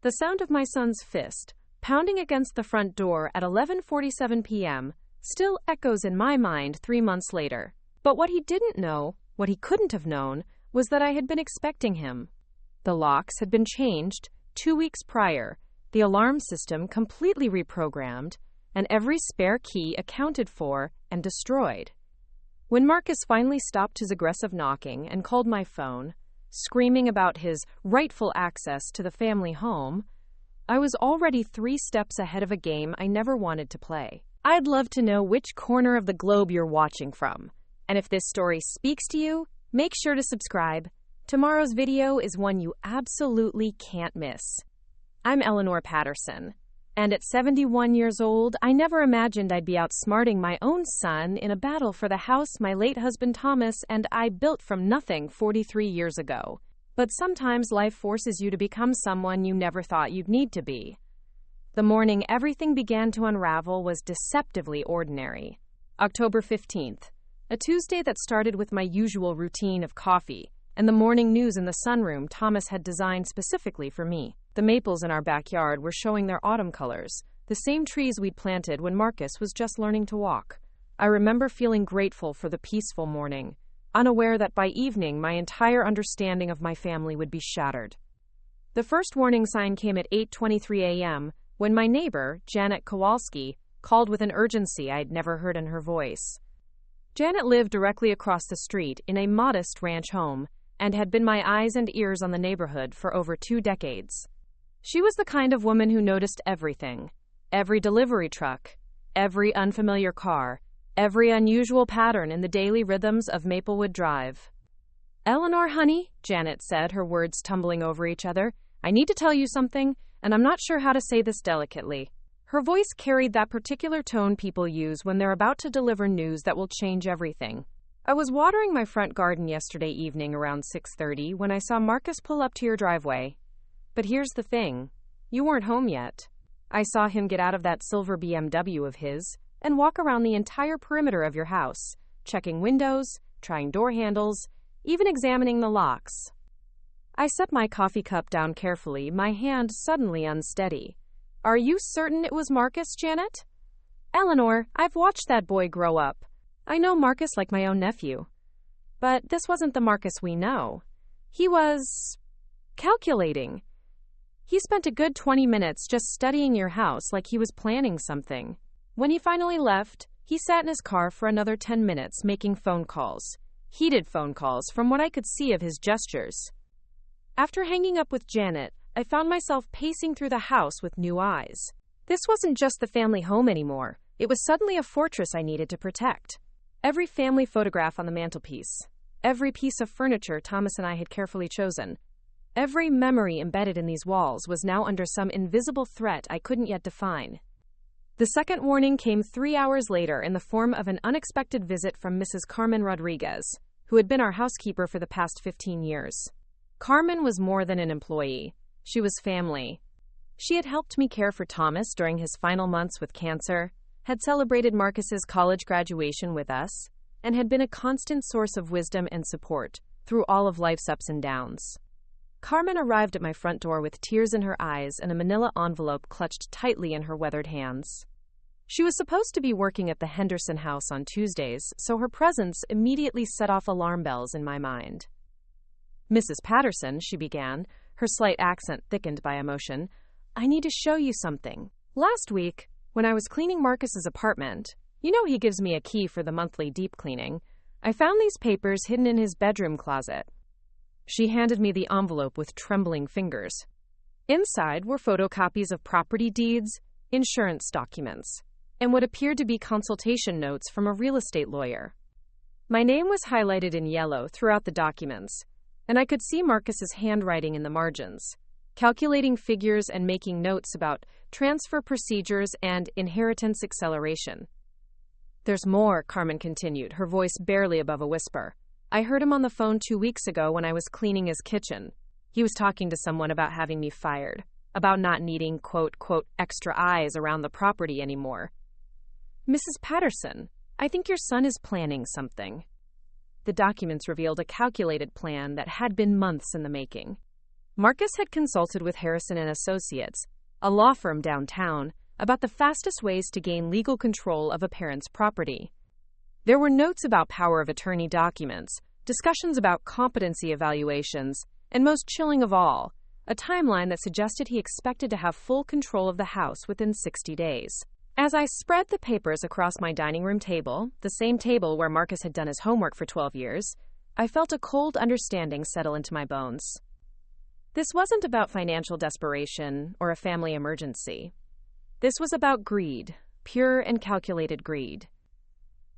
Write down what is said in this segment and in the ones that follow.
The sound of my son's fist, pounding against the front door at 11:47 p.m., still echoes in my mind 3 months later. But what he didn't know, what he couldn't have known, was that I had been expecting him. The locks had been changed 2 weeks prior, the alarm system completely reprogrammed, and every spare key accounted for and destroyed. When Marcus finally stopped his aggressive knocking and called my phone, screaming about his rightful access to the family home, I was already 3 steps ahead of a game I never wanted to play. I'd love to know which corner of the globe you're watching from. And if this story speaks to you, make sure to subscribe. Tomorrow's video is one you absolutely can't miss. I'm Eleanor Patterson, and at 71 years old, I never imagined I'd be outsmarting my own son in a battle for the house my late husband Thomas and I built from nothing 43 years ago. But sometimes life forces you to become someone you never thought you'd need to be. The morning everything began to unravel was deceptively ordinary. October 15th, a Tuesday that started with my usual routine of coffee and the morning news in the sunroom Thomas had designed specifically for me. The maples in our backyard were showing their autumn colors, the same trees we'd planted when Marcus was just learning to walk. I remember feeling grateful for the peaceful morning, unaware that by evening my entire understanding of my family would be shattered. The first warning sign came at 8:23 a.m., when my neighbor, Janet Kowalski, called with an urgency I'd never heard in her voice. Janet lived directly across the street in a modest ranch home and had been my eyes and ears on the neighborhood for over 2 decades. She was the kind of woman who noticed everything, every delivery truck, every unfamiliar car, every unusual pattern in the daily rhythms of Maplewood Drive. "Eleanor, honey," Janet said, her words tumbling over each other, "I need to tell you something, and I'm not sure how to say this delicately." Her voice carried that particular tone people use when they're about to deliver news that will change everything. I was watering my front garden yesterday evening around 6:30 when I saw Marcus pull up to your driveway. But here's the thing. You weren't home yet. I saw him get out of that silver BMW of his and walk around the entire perimeter of your house, checking windows, trying door handles, even examining the locks. I set my coffee cup down carefully, my hand suddenly unsteady. "Are you certain it was Marcus, Janet?" "Eleanor, I've watched that boy grow up. I know Marcus like my own nephew. But this wasn't the Marcus we know. He was calculating. He spent a good 20 minutes just studying your house like he was planning something. When he finally left, he sat in his car for another 10 minutes making phone calls. Heated phone calls from what I could see of his gestures. After hanging up with Janet, I found myself pacing through the house with new eyes. This wasn't just the family home anymore. It was suddenly a fortress I needed to protect. Every family photograph on the mantelpiece, every piece of furniture Thomas and I had carefully chosen, every memory embedded in these walls was now under some invisible threat I couldn't yet define. The second warning came 3 hours later in the form of an unexpected visit from Mrs. Carmen Rodriguez, who had been our housekeeper for the past 15 years. Carmen was more than an employee. She was family. She had helped me care for Thomas during his final months with cancer, had celebrated Marcus's college graduation with us, and had been a constant source of wisdom and support through all of life's ups and downs. Carmen arrived at my front door with tears in her eyes and a manila envelope clutched tightly in her weathered hands. She was supposed to be working at the Henderson house on Tuesdays, so her presence immediately set off alarm bells in my mind. "Mrs. Patterson," she began, her slight accent thickened by emotion, "I need to show you something. Last week, when I was cleaning Marcus's apartment, you know he gives me a key for the monthly deep cleaning, I found these papers hidden in his bedroom closet." She handed me the envelope with trembling fingers. Inside were photocopies of property deeds, insurance documents, and what appeared to be consultation notes from a real estate lawyer. My name was highlighted in yellow throughout the documents, and I could see Marcus's handwriting in the margins, calculating figures and making notes about transfer procedures and inheritance acceleration. "There's more," Carmen continued, her voice barely above a whisper. "I heard him on the phone 2 weeks ago when I was cleaning his kitchen. He was talking to someone about having me fired, about not needing, quote, extra eyes around the property anymore. Mrs. Patterson, I think your son is planning something." The documents revealed a calculated plan that had been months in the making. Marcus had consulted with Harrison and Associates, a law firm downtown, about the fastest ways to gain legal control of a parent's property. There were notes about power of attorney documents, discussions about competency evaluations, and most chilling of all, a timeline that suggested he expected to have full control of the house within 60 days. As I spread the papers across my dining room table, the same table where Marcus had done his homework for 12 years, I felt a cold understanding settle into my bones. This wasn't about financial desperation or a family emergency. This was about greed, pure and calculated greed.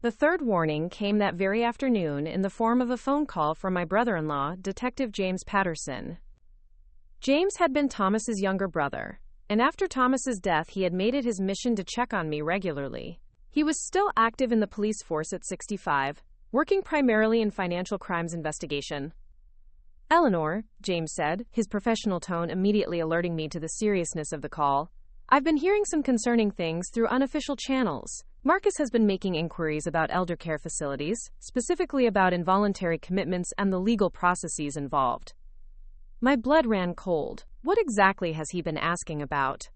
The third warning came that very afternoon in the form of a phone call from my brother-in-law, Detective James Patterson. James had been Thomas's younger brother, and after Thomas's death, he had made it his mission to check on me regularly. He was still active in the police force at 65, working primarily in financial crimes investigation. "Eleanor," James said, his professional tone immediately alerting me to the seriousness of the call, "I've been hearing some concerning things through unofficial channels. Marcus has been making inquiries about elder care facilities, specifically about involuntary commitments and the legal processes involved." My blood ran cold. What exactly has he been asking about?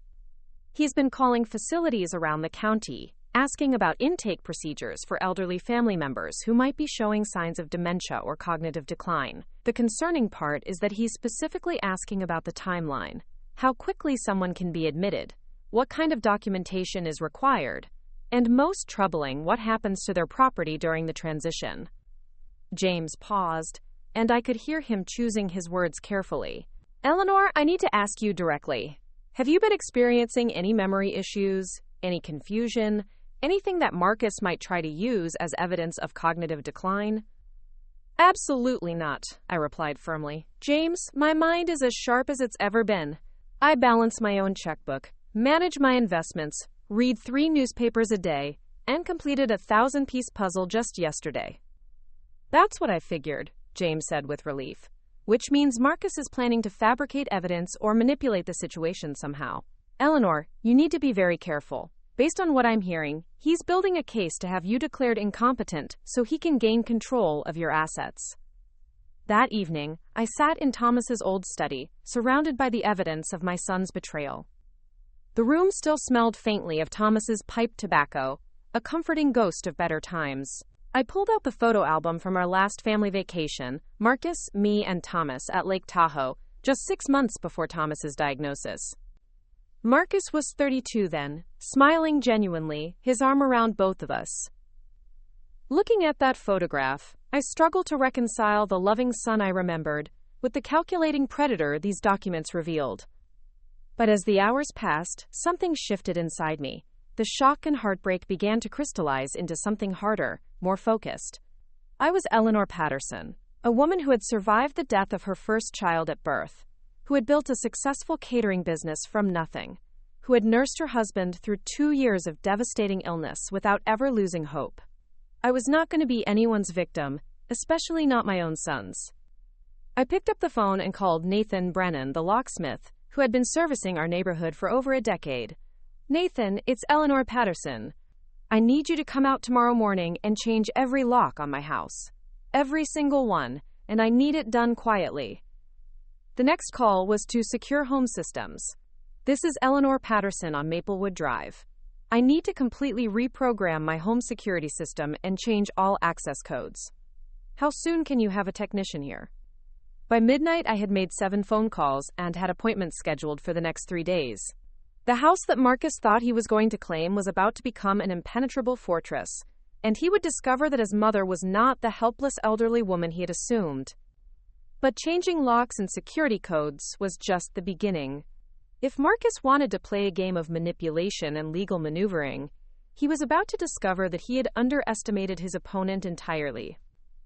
He's been calling facilities around the county, asking about intake procedures for elderly family members who might be showing signs of dementia or cognitive decline. The concerning part is that he's specifically asking about the timeline, how quickly someone can be admitted, what kind of documentation is required, and most troubling, what happens to their property during the transition. James paused, and I could hear him choosing his words carefully. "Eleanor, I need to ask you directly. Have you been experiencing any memory issues, any confusion, anything that Marcus might try to use as evidence of cognitive decline?" "Absolutely not," I replied firmly. "James, my mind is as sharp as it's ever been. I balance my own checkbook, manage my investments, read 3 newspapers a day, and completed a 1,000-piece puzzle just yesterday." "That's what I figured," James said with relief. "Which means Marcus is planning to fabricate evidence or manipulate the situation somehow. Eleanor, you need to be very careful. Based on what I'm hearing, he's building a case to have you declared incompetent so he can gain control of your assets." That evening, I sat in Thomas's old study, surrounded by the evidence of my son's betrayal. The room still smelled faintly of Thomas's pipe tobacco, a comforting ghost of better times. I pulled out the photo album from our last family vacation, Marcus, me, and Thomas at Lake Tahoe, just 6 months before Thomas's diagnosis. Marcus was 32 then, smiling genuinely, his arm around both of us. Looking at that photograph, I struggled to reconcile the loving son I remembered with the calculating predator these documents revealed. But as the hours passed, something shifted inside me. The shock and heartbreak began to crystallize into something harder, more focused. I was Eleanor Patterson, a woman who had survived the death of her first child at birth, who had built a successful catering business from nothing, who had nursed her husband through 2 years of devastating illness without ever losing hope. I was not going to be anyone's victim, especially not my own son's. I picked up the phone and called Nathan Brennan, the locksmith, who had been servicing our neighborhood for over a decade. "Nathan, it's Eleanor Patterson. I need you to come out tomorrow morning and change every lock on my house. Every single one, and I need it done quietly." The next call was to Secure Home Systems. "This is Eleanor Patterson on Maplewood Drive. I need to completely reprogram my home security system and change all access codes. How soon can you have a technician here?" By midnight, I had made 7 phone calls and had appointments scheduled for the next 3 days. The house that Marcus thought he was going to claim was about to become an impenetrable fortress, and he would discover that his mother was not the helpless elderly woman he had assumed. But changing locks and security codes was just the beginning. If Marcus wanted to play a game of manipulation and legal maneuvering, he was about to discover that he had underestimated his opponent entirely.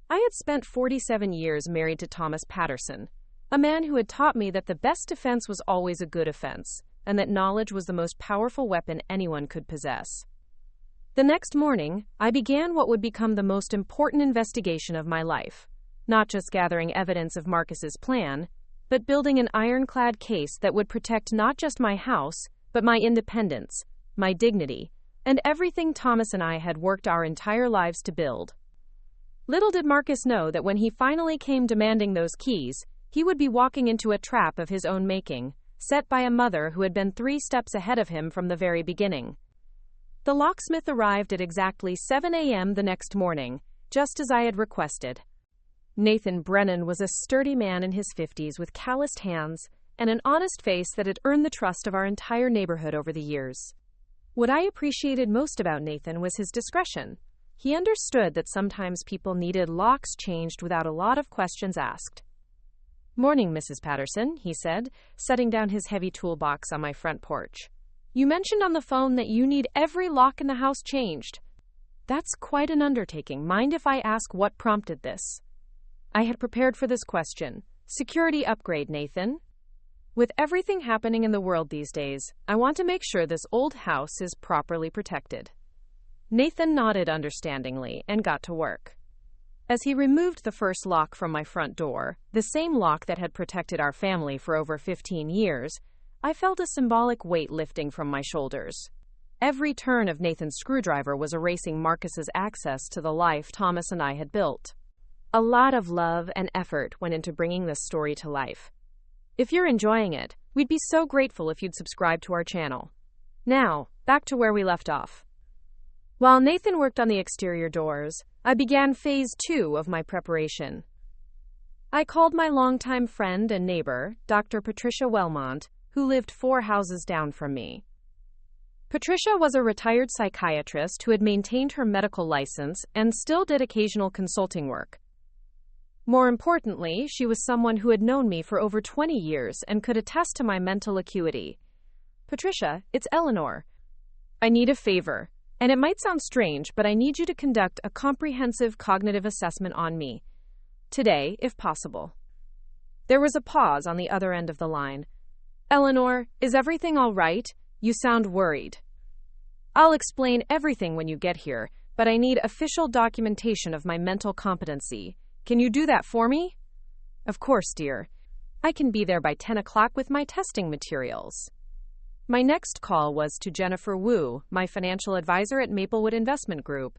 I had spent 47 years married to Thomas Patterson, a man who had taught me that the best defense was always a good offense, and that knowledge was the most powerful weapon anyone could possess. The next morning, I began what would become the most important investigation of my life, not just gathering evidence of Marcus's plan, but building an ironclad case that would protect not just my house, but my independence, my dignity, and everything Thomas and I had worked our entire lives to build. Little did Marcus know that when he finally came demanding those keys, He would be walking into a trap of his own making, set by a mother who had been 3 steps ahead of him from the very beginning. The locksmith arrived at exactly 7 a.m. the next morning, just as I had requested. Nathan Brennan was a sturdy man in his 50s with calloused hands and an honest face that had earned the trust of our entire neighborhood over the years. What I appreciated most about Nathan was his discretion. He understood that sometimes people needed locks changed without a lot of questions asked. "Morning, Mrs. Patterson," he said, setting down his heavy toolbox on my front porch. "You mentioned on the phone that you need every lock in the house changed." "That's quite an undertaking. Mind if I ask what prompted this?" I had prepared for this question. "Security upgrade, Nathan. With everything happening in the world these days, I want to make sure this old house is properly protected." Nathan nodded understandingly and got to work. As he removed the first lock from my front door, the same lock that had protected our family for over 15 years, I felt a symbolic weight lifting from my shoulders. Every turn of Nathan's screwdriver was erasing Marcus's access to the life Thomas and I had built. A lot of love and effort went into bringing this story to life. If you're enjoying it, we'd be so grateful if you'd subscribe to our channel. Now, back to where we left off. While Nathan worked on the exterior doors, I began phase 2 of my preparation. I called my longtime friend and neighbor, Dr. Patricia Wellmont, who lived 4 houses down from me. Patricia was a retired psychiatrist who had maintained her medical license and still did occasional consulting work. More importantly, she was someone who had known me for over 20 years and could attest to my mental acuity. "Patricia, it's Eleanor. I need a favor. And it might sound strange, but I need you to conduct a comprehensive cognitive assessment on me. Today, if possible." There was a pause on the other end of the line. "Eleanor, is everything all right? You sound worried." "I'll explain everything when you get here, but I need official documentation of my mental competency. Can you do that for me?" "Of course, dear. I can be there by 10 o'clock with my testing materials." My next call was to Jennifer Wu, my financial advisor at Maplewood Investment Group.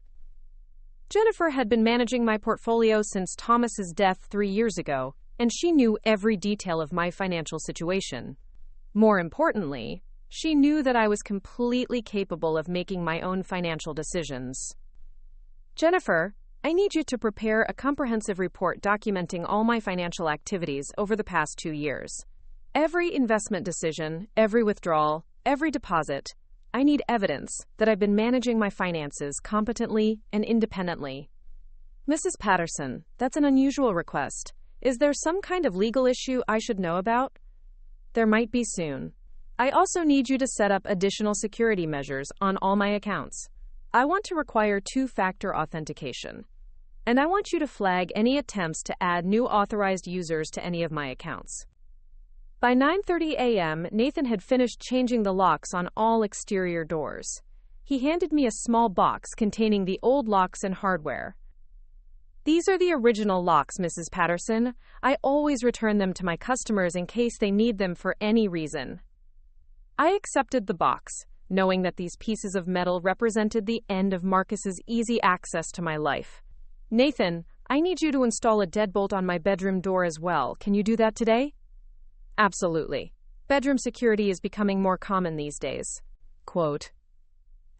Jennifer had been managing my portfolio since Thomas's death 3 years ago, and she knew every detail of my financial situation. More importantly, she knew that I was completely capable of making my own financial decisions. "Jennifer, I need you to prepare a comprehensive report documenting all my financial activities over the past 2 years. Every investment decision, every withdrawal, every deposit. I need evidence that I've been managing my finances competently and independently." "Mrs. Patterson, that's an unusual request. Is there some kind of legal issue I should know about?" "There might be soon. I also need you to set up additional security measures on all my accounts. I want to require 2-factor authentication. And I want you to flag any attempts to add new authorized users to any of my accounts." By 9:30 a.m., Nathan had finished changing the locks on all exterior doors. He handed me a small box containing the old locks and hardware. "These are the original locks, Mrs. Patterson. I always return them to my customers in case they need them for any reason." I accepted the box, knowing that these pieces of metal represented the end of Marcus's easy access to my life. "Nathan, I need you to install a deadbolt on my bedroom door as well. Can you do that today?" "Absolutely. Bedroom security is becoming more common these days." Quote,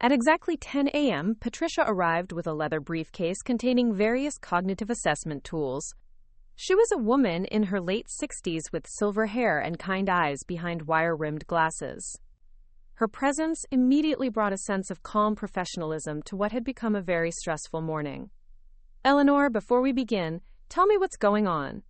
At exactly 10 a.m., Patricia arrived with a leather briefcase containing various cognitive assessment tools. She was a woman in her late 60s with silver hair and kind eyes behind wire-rimmed glasses. Her presence immediately brought a sense of calm professionalism to what had become a very stressful morning. "Eleanor, before we begin, tell me what's going on."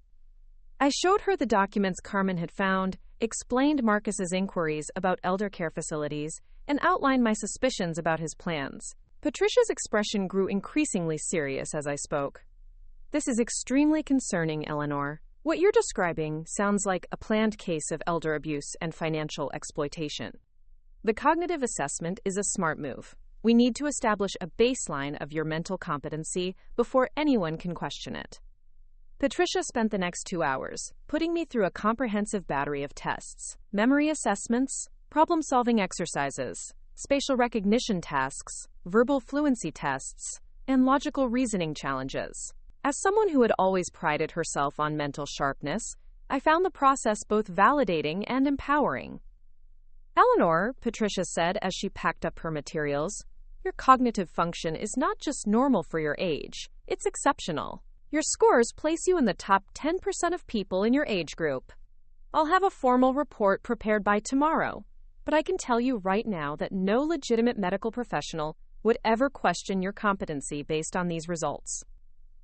I showed her the documents Carmen had found, explained Marcus's inquiries about elder care facilities, and outlined my suspicions about his plans. Patricia's expression grew increasingly serious as I spoke. "This is extremely concerning, Eleanor. What you're describing sounds like a planned case of elder abuse and financial exploitation. The cognitive assessment is a smart move. We need to establish a baseline of your mental competency before anyone can question it." Patricia spent the next 2 hours putting me through a comprehensive battery of tests, memory assessments, problem-solving exercises, spatial recognition tasks, verbal fluency tests, and logical reasoning challenges. As someone who had always prided herself on mental sharpness, I found the process both validating and empowering. Eleanor, Patricia said as she packed up her materials, your cognitive function is not just normal for your age, it's exceptional. Your scores place you in the top 10% of people in your age group. I'll have a formal report prepared by tomorrow, but I can tell you right now that no legitimate medical professional would ever question your competency based on these results.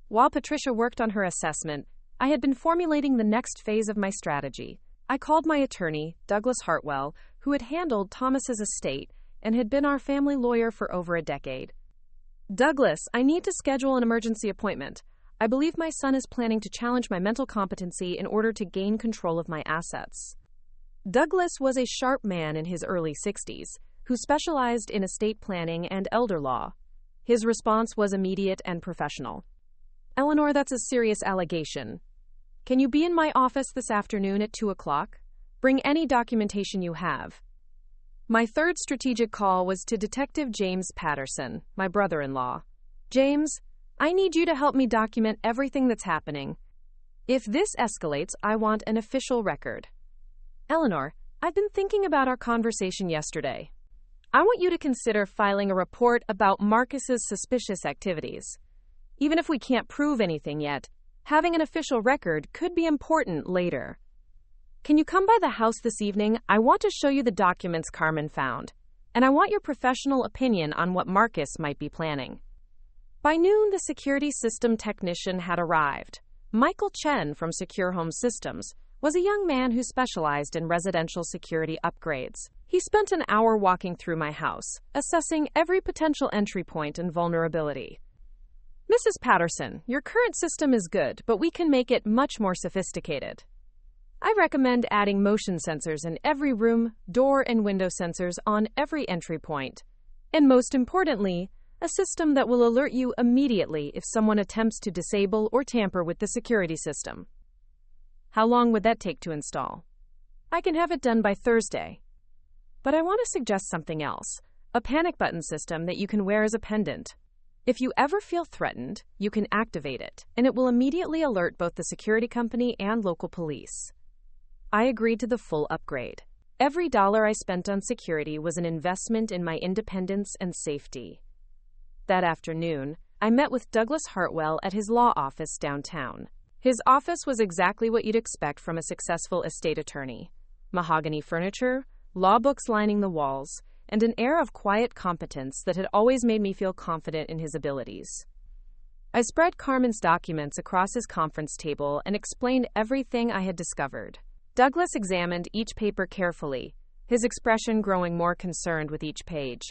While Patricia worked on her assessment, I had been formulating the next phase of my strategy. I called my attorney, Douglas Hartwell, who had handled Thomas's estate and had been our family lawyer for over a decade. Douglas, I need to schedule an emergency appointment. I believe my son is planning to challenge my mental competency in order to gain control of my assets. Douglas was a sharp man in his early 60s, who specialized in estate planning and elder law. His response was immediate and professional. Eleanor, that's a serious allegation. Can you be in my office this afternoon at 2 o'clock? Bring any documentation you have. My third strategic call was to Detective James Patterson, my brother-in-law. James, I need you to help me document everything that's happening. If this escalates, I want an official record. Eleanor, I've been thinking about our conversation yesterday. I want you to consider filing a report about Marcus's suspicious activities. Even if we can't prove anything yet, having an official record could be important later. Can you come by the house this evening? I want to show you the documents Carmen found, and I want your professional opinion on what Marcus might be planning. By noon, the security system technician had arrived. Michael Chen from Secure Home Systems was a young man who specialized in residential security upgrades. He spent an hour walking through my house, assessing every potential entry point and vulnerability. Mrs. Patterson, your current system is good, but we can make it much more sophisticated. I recommend adding motion sensors in every room, door and window sensors on every entry point, and most importantly, a system that will alert you immediately if someone attempts to disable or tamper with the security system. How long would that take to install? I can have it done by Thursday. But I want to suggest something else, a panic button system that you can wear as a pendant. If you ever feel threatened, you can activate it, and it will immediately alert both the security company and local police. I agreed to the full upgrade. Every dollar I spent on security was an investment in my independence and safety. That afternoon, I met with Douglas Hartwell at his law office downtown. His office was exactly what you'd expect from a successful estate attorney. Mahogany furniture, law books lining the walls, and an air of quiet competence that had always made me feel confident in his abilities. I spread Carmen's documents across his conference table and explained everything I had discovered. Douglas examined each paper carefully, his expression growing more concerned with each page.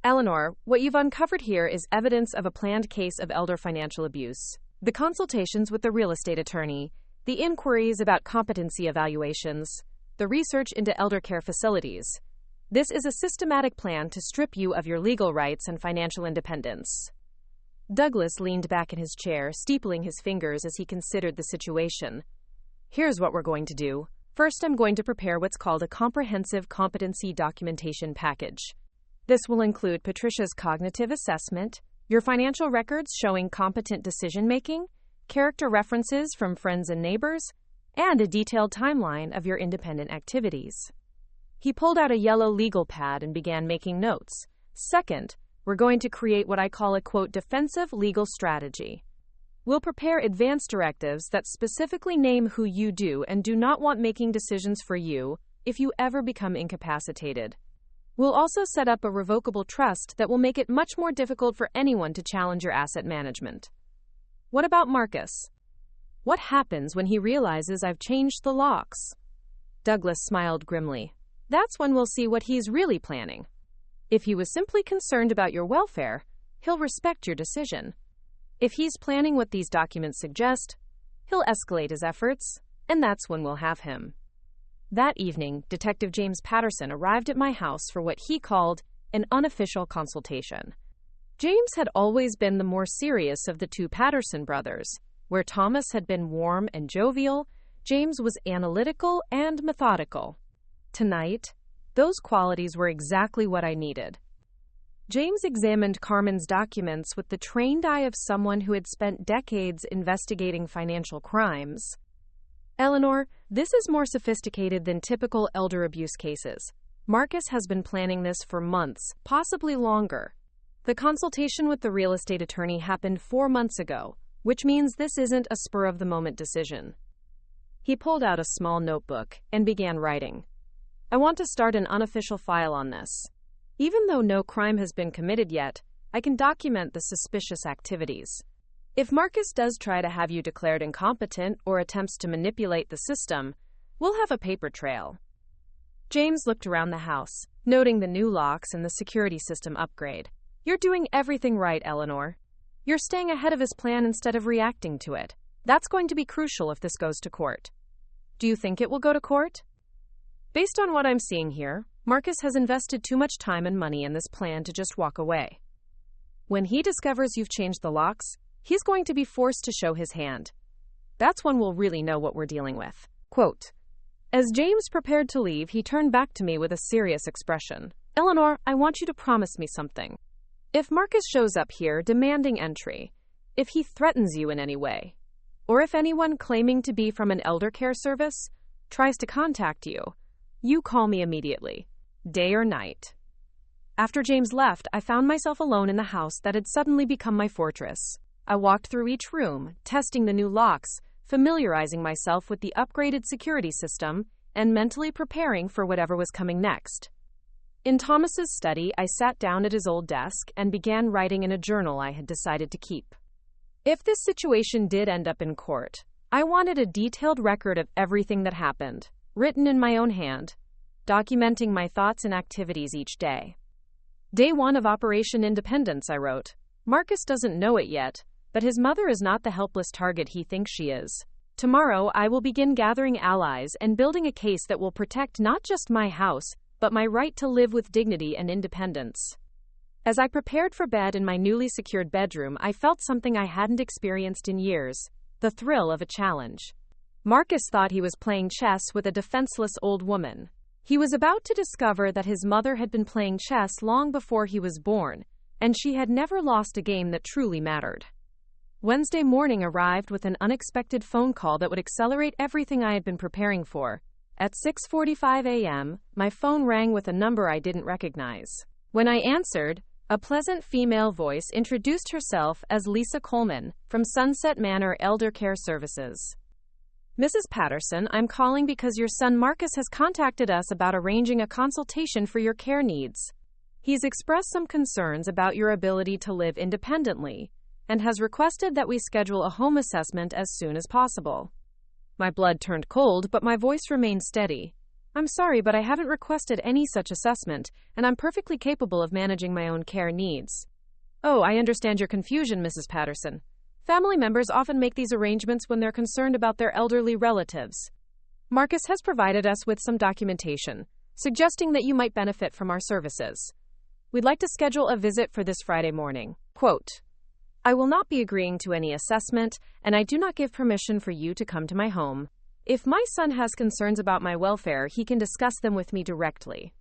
Eleanor, what you've uncovered here is evidence of a planned case of elder financial abuse. The consultations with the real estate attorney, the inquiries about competency evaluations, the research into elder care facilities. This is a systematic plan to strip you of your legal rights and financial independence. Douglas leaned back in his chair, steepling his fingers as he considered the situation. Here's what we're going to do. First, I'm going to prepare what's called a comprehensive competency documentation package. This will include Patricia's cognitive assessment, your financial records showing competent decision-making, character references from friends and neighbors, and a detailed timeline of your independent activities. He pulled out a yellow legal pad and began making notes. Second, we're going to create what I call a, quote, defensive legal strategy. We'll prepare advance directives that specifically name who you do and do not want making decisions for you if you ever become incapacitated. We'll also set up a revocable trust that will make it much more difficult for anyone to challenge your asset management. What about Marcus? What happens when he realizes I've changed the locks? Douglas smiled grimly. That's when we'll see what he's really planning. If he was simply concerned about your welfare, he'll respect your decision. If he's planning what these documents suggest, he'll escalate his efforts, and that's when we'll have him. That evening, Detective James Patterson arrived at my house for what he called an unofficial consultation. James had always been the more serious of the two Patterson brothers. Where Thomas had been warm and jovial, James was analytical and methodical. Tonight, those qualities were exactly what I needed. James examined Carmen's documents with the trained eye of someone who had spent decades investigating financial crimes. Eleanor, this is more sophisticated than typical elder abuse cases. Marcus has been planning this for months, possibly longer. The consultation with the real estate attorney happened 4 months ago, which means this isn't a spur-of-the-moment decision. He pulled out a small notebook and began writing. I want to start an unofficial file on this. Even though no crime has been committed yet, I can document the suspicious activities. If Marcus does try to have you declared incompetent or attempts to manipulate the system, we'll have a paper trail. James looked around the house, noting the new locks and the security system upgrade. You're doing everything right, Eleanor. You're staying ahead of his plan instead of reacting to it. That's going to be crucial if this goes to court. Do you think it will go to court? Based on what I'm seeing here, Marcus has invested too much time and money in this plan to just walk away. When he discovers you've changed the locks, he's going to be forced to show his hand. That's when we'll really know what we're dealing with. Quote, as James prepared to leave, he turned back to me with a serious expression. Eleanor, I want you to promise me something. If Marcus shows up here demanding entry, if he threatens you in any way, or if anyone claiming to be from an elder care service tries to contact you, you call me immediately, day or night. After James left, I found myself alone in the house that had suddenly become my fortress. I walked through each room, testing the new locks, familiarizing myself with the upgraded security system, and mentally preparing for whatever was coming next. In Thomas's study, I sat down at his old desk and began writing in a journal I had decided to keep. If this situation did end up in court, I wanted a detailed record of everything that happened, written in my own hand, documenting my thoughts and activities each day. Day 1 of Operation Independence, I wrote. Marcus doesn't know it yet, but his mother is not the helpless target he thinks she is. Tomorrow, I will begin gathering allies and building a case that will protect not just my house, but my right to live with dignity and independence. As I prepared for bed in my newly secured bedroom, I felt something I hadn't experienced in years, the thrill of a challenge. Marcus thought he was playing chess with a defenseless old woman. He was about to discover that his mother had been playing chess long before he was born, and she had never lost a game that truly mattered. Wednesday morning arrived with an unexpected phone call that would accelerate everything I had been preparing for. At 6:45 a.m., my phone rang with a number I didn't recognize. When I answered, a pleasant female voice introduced herself as Lisa Coleman from Sunset Manor Elder Care Services. Mrs. Patterson, I'm calling because your son Marcus has contacted us about arranging a consultation for your care needs. He's expressed some concerns about your ability to live independently and has requested that we schedule a home assessment as soon as possible. My blood turned cold, but my voice remained steady. I'm sorry, but I haven't requested any such assessment, and I'm perfectly capable of managing my own care needs. Oh, I understand your confusion, Mrs. Patterson. Family members often make these arrangements when they're concerned about their elderly relatives. Marcus has provided us with some documentation, suggesting that you might benefit from our services. We'd like to schedule a visit for this Friday morning. Quote, I will not be agreeing to any assessment, and I do not give permission for you to come to my home. If my son has concerns about my welfare, he can discuss them with me directly.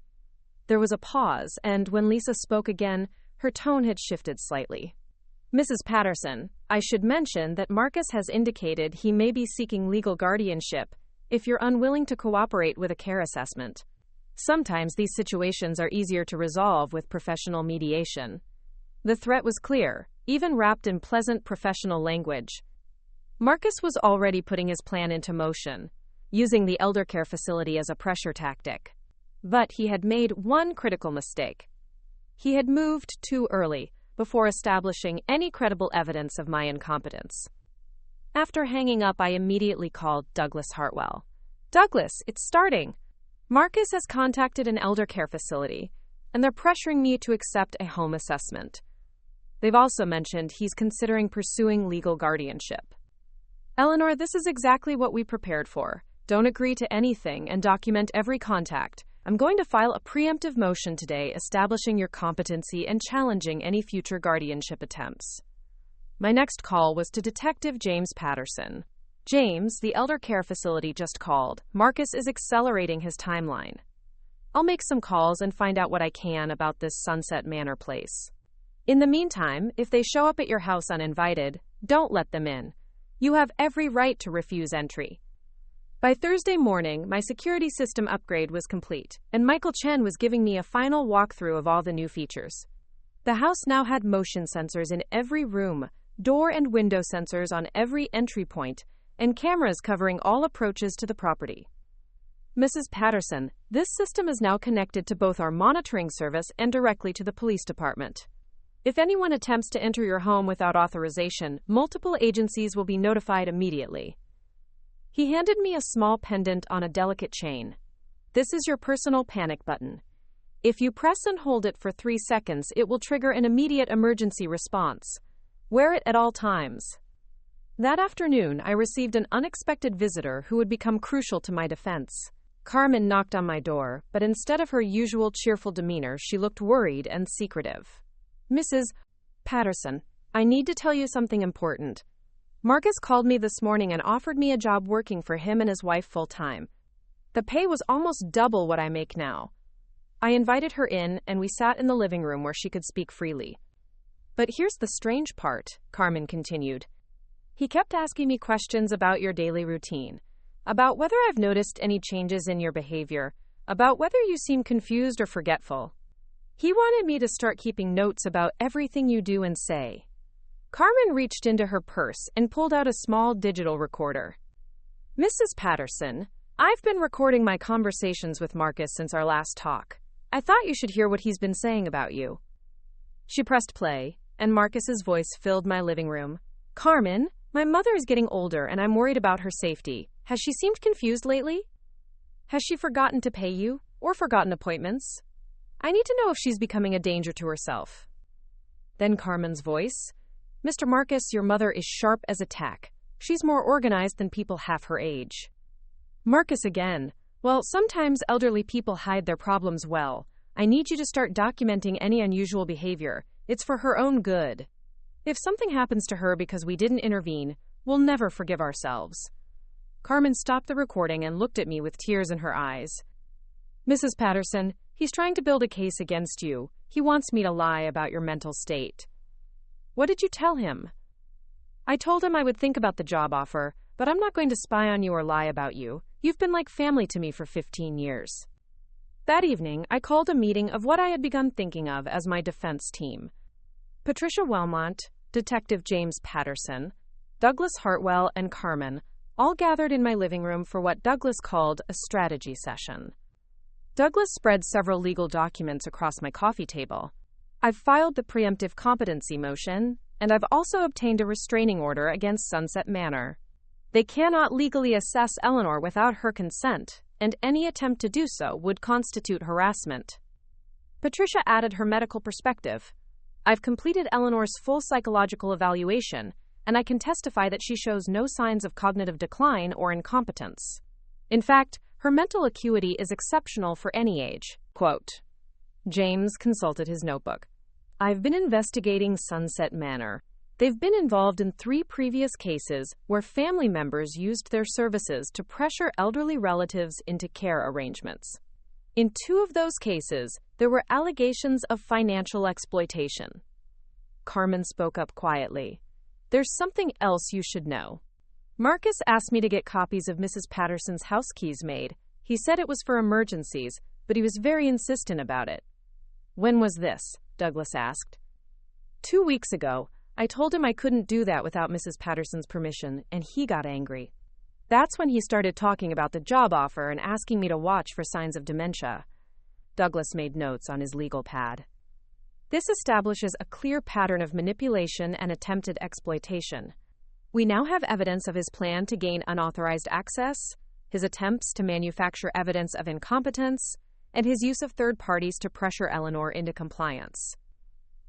There was a pause, and when Lisa spoke again, her tone had shifted slightly. Mrs. Patterson, I should mention that Marcus has indicated he may be seeking legal guardianship if you're unwilling to cooperate with a care assessment. Sometimes these situations are easier to resolve with professional mediation. The threat was clear, even wrapped in pleasant professional language. Marcus was already putting his plan into motion, using the elder care facility as a pressure tactic. But he had made one critical mistake. He had moved too early before establishing any credible evidence of my incompetence. After hanging up, I immediately called Douglas Hartwell. Douglas, it's starting. Marcus has contacted an elder care facility, and they're pressuring me to accept a home assessment. They've also mentioned he's considering pursuing legal guardianship. Eleanor, this is exactly what we prepared for. Don't agree to anything and document every contact. I'm going to file a preemptive motion today establishing your competency and challenging any future guardianship attempts. My next call was to Detective James Patterson. James, the elder care facility just called. Marcus is accelerating his timeline. I'll make some calls and find out what I can about this Sunset Manor place. In the meantime, if they show up at your house uninvited, don't let them in. You have every right to refuse entry. By Thursday morning, my security system upgrade was complete, and Michael Chen was giving me a final walkthrough of all the new features. The house now had motion sensors in every room, door and window sensors on every entry point, and cameras covering all approaches to the property. Mrs. Patterson, this system is now connected to both our monitoring service and directly to the police department. If anyone attempts to enter your home without authorization, multiple agencies will be notified immediately. He handed me a small pendant on a delicate chain. This is your personal panic button. If you press and hold it for 3 seconds, it will trigger an immediate emergency response. Wear it at all times. That afternoon, I received an unexpected visitor who would become crucial to my defense. Carmen knocked on my door, but instead of her usual cheerful demeanor, she looked worried and secretive. Mrs. Patterson, I need to tell you something important. Marcus called me this morning and offered me a job working for him and his wife full-time. The pay was almost double what I make now. I invited her in, and we sat in the living room where she could speak freely. But here's the strange part, Carmen continued. He kept asking me questions about your daily routine, about whether I've noticed any changes in your behavior, about whether you seem confused or forgetful. He wanted me to start keeping notes about everything you do and say. Carmen reached into her purse and pulled out a small digital recorder. Mrs. Patterson, I've been recording my conversations with Marcus since our last talk. I thought you should hear what he's been saying about you. She pressed play, and Marcus's voice filled my living room. Carmen, my mother is getting older and I'm worried about her safety. Has she seemed confused lately? Has she forgotten to pay you, or forgotten appointments? I need to know if she's becoming a danger to herself. Then Carmen's voice. Mr. Marcus, your mother is sharp as a tack. She's more organized than people half her age. Marcus again. Well, sometimes elderly people hide their problems well. I need you to start documenting any unusual behavior. It's for her own good. If something happens to her because we didn't intervene, we'll never forgive ourselves. Carmen stopped the recording and looked at me with tears in her eyes. Mrs. Patterson, he's trying to build a case against you. He wants me to lie about your mental state. What did you tell him? I told him I would think about the job offer, but I'm not going to spy on you or lie about you. You've been like family to me for 15 years. That evening, I called a meeting of what I had begun thinking of as my defense team. Patricia Wellmont, Detective James Patterson, Douglas Hartwell, and Carmen all gathered in my living room for what Douglas called a strategy session. Douglas spread several legal documents across my coffee table. I've filed the preemptive competency motion, and I've also obtained a restraining order against Sunset Manor. They cannot legally assess Eleanor without her consent, and any attempt to do so would constitute harassment. Patricia added her medical perspective. I've completed Eleanor's full psychological evaluation, and I can testify that she shows no signs of cognitive decline or incompetence. In fact, her mental acuity is exceptional for any age. Quote. James consulted his notebook. I've been investigating Sunset Manor. They've been involved in 3 previous cases where family members used their services to pressure elderly relatives into care arrangements. In 2 of those cases, there were allegations of financial exploitation. Carmen spoke up quietly. There's something else you should know. Marcus asked me to get copies of Mrs. Patterson's house keys made. He said it was for emergencies, but he was very insistent about it. When was this? Douglas asked. 2 weeks ago. I told him I couldn't do that without Mrs. Patterson's permission, and he got angry. That's when he started talking about the job offer and asking me to watch for signs of dementia. Douglas made notes on his legal pad. This establishes a clear pattern of manipulation and attempted exploitation. We now have evidence of his plan to gain unauthorized access, his attempts to manufacture evidence of incompetence, and his use of third parties to pressure Eleanor into compliance.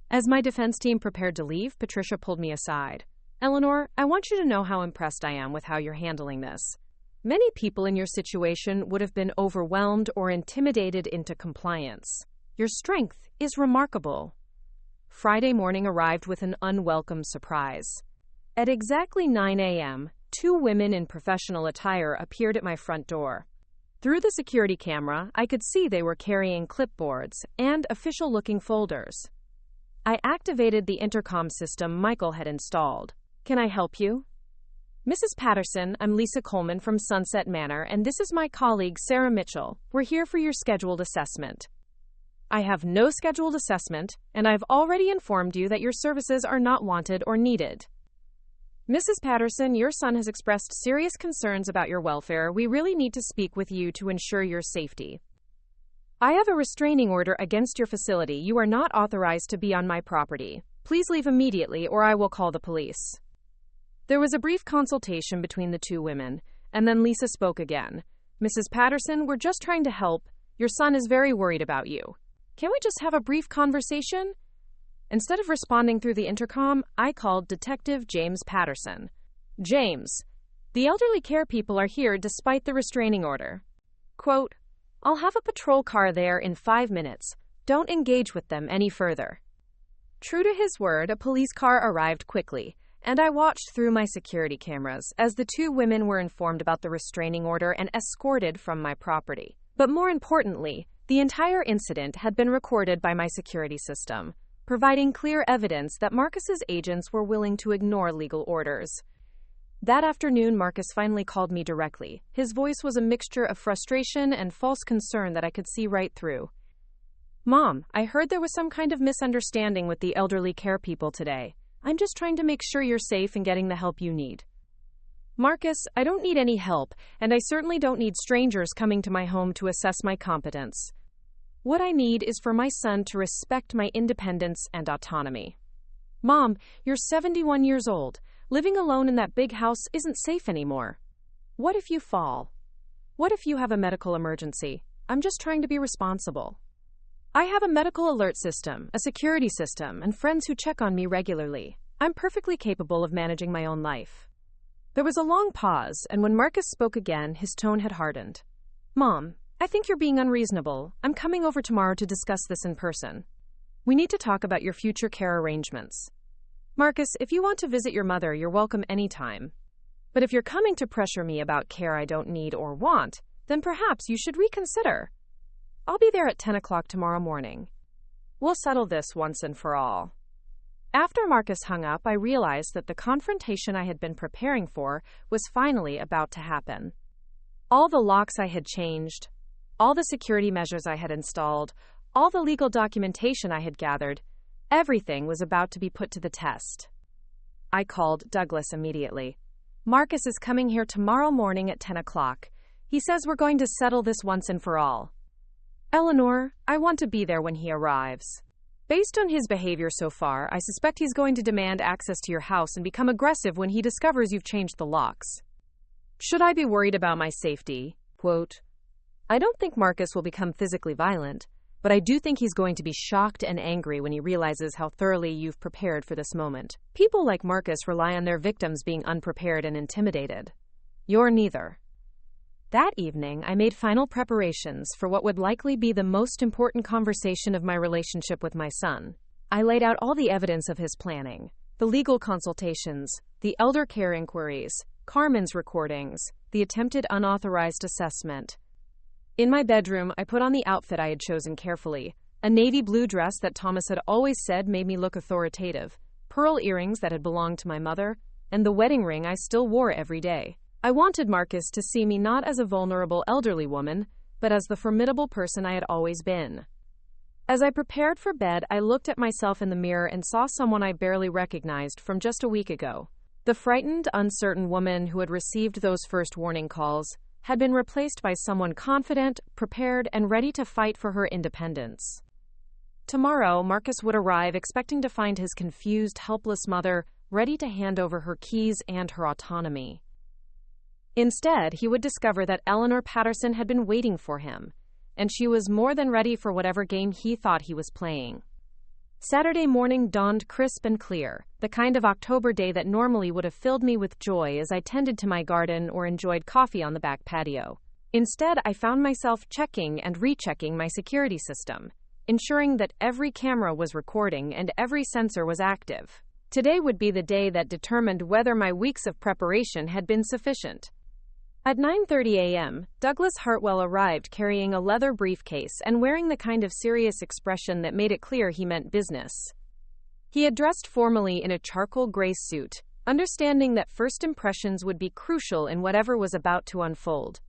As my defense team prepared to leave, Patricia pulled me aside. Eleanor, I want you to know how impressed I am with how you're handling this. Many people in your situation would have been overwhelmed or intimidated into compliance. Your strength is remarkable. Friday morning arrived with an unwelcome surprise. At exactly 9 a.m., 2 women in professional attire appeared at my front door. Through the security camera, I could see they were carrying clipboards and official-looking folders. I activated the intercom system Michael had installed. Can I help you? Mrs. Patterson, I'm Lisa Coleman from Sunset Manor, and this is my colleague, Sarah Mitchell. We're here for your scheduled assessment. I have no scheduled assessment, and I've already informed you that your services are not wanted or needed. Mrs. Patterson, your son has expressed serious concerns about your welfare. We really need to speak with you to ensure your safety. I have a restraining order against your facility. You are not authorized to be on my property. Please leave immediately, or I will call the police. There was a brief consultation between the two women, and then Lisa spoke again. Mrs. Patterson, we're just trying to help. Your son is very worried about you. Can't we just have a brief conversation? Instead of responding through the intercom, I called Detective James Patterson. James, the elderly care people are here despite the restraining order. Quote, I'll have a patrol car there in 5 minutes. Don't engage with them any further. True to his word, a police car arrived quickly, and I watched through my security cameras as the two women were informed about the restraining order and escorted from my property. But more importantly, the entire incident had been recorded by my security system, providing clear evidence that Marcus's agents were willing to ignore legal orders. That afternoon, Marcus finally called me directly. His voice was a mixture of frustration and false concern that I could see right through. Mom, I heard there was some kind of misunderstanding with the elderly care people today. I'm just trying to make sure you're safe and getting the help you need. Marcus, I don't need any help, and I certainly don't need strangers coming to my home to assess my competence. What I need is for my son to respect my independence and autonomy. Mom, you're 71 years old. Living alone in that big house isn't safe anymore. What if you fall? What if you have a medical emergency? I'm just trying to be responsible. I have a medical alert system, a security system, and friends who check on me regularly. I'm perfectly capable of managing my own life. There was a long pause, and when Marcus spoke again, his tone had hardened. Mom, I think you're being unreasonable. I'm coming over tomorrow to discuss this in person. We need to talk about your future care arrangements. Marcus, if you want to visit your mother, you're welcome anytime. But if you're coming to pressure me about care I don't need or want, then perhaps you should reconsider. I'll be there at 10 o'clock tomorrow morning. We'll settle this once and for all. After Marcus hung up, I realized that the confrontation I had been preparing for was finally about to happen. All the locks I had changed, all the security measures I had installed, all the legal documentation I had gathered, everything was about to be put to the test. I called Douglas immediately. Marcus is coming here tomorrow morning at 10 o'clock. He says we're going to settle this once and for all. Eleanor, I want to be there when he arrives. Based on his behavior so far, I suspect he's going to demand access to your house and become aggressive when he discovers you've changed the locks. Should I be worried about my safety? Quote, I don't think Marcus will become physically violent, but I do think he's going to be shocked and angry when he realizes how thoroughly you've prepared for this moment. People like Marcus rely on their victims being unprepared and intimidated. You're neither. That evening, I made final preparations for what would likely be the most important conversation of my relationship with my son. I laid out all the evidence of his planning, the legal consultations, the elder care inquiries, Carmen's recordings, the attempted unauthorized assessment. In my bedroom, I put on the outfit I had chosen carefully, a navy blue dress that Thomas had always said made me look authoritative, pearl earrings that had belonged to my mother, and the wedding ring I still wore every day. I wanted Marcus to see me not as a vulnerable elderly woman, but as the formidable person I had always been. As I prepared for bed, I looked at myself in the mirror and saw someone I barely recognized from just a week ago. The frightened, uncertain woman who had received those first warning calls had been replaced by someone confident, prepared, and ready to fight for her independence. Tomorrow, Marcus would arrive expecting to find his confused, helpless mother ready to hand over her keys and her autonomy. Instead, he would discover that Eleanor Patterson had been waiting for him, and she was more than ready for whatever game he thought he was playing. Saturday morning dawned crisp and clear, the kind of October day that normally would have filled me with joy as I tended to my garden or enjoyed coffee on the back patio. Instead, I found myself checking and rechecking my security system, ensuring that every camera was recording and every sensor was active. Today would be the day that determined whether my weeks of preparation had been sufficient. At 9:30 a.m., Douglas Hartwell arrived carrying a leather briefcase and wearing the kind of serious expression that made it clear he meant business. He had dressed formally in a charcoal gray suit, understanding that first impressions would be crucial in whatever was about to unfold.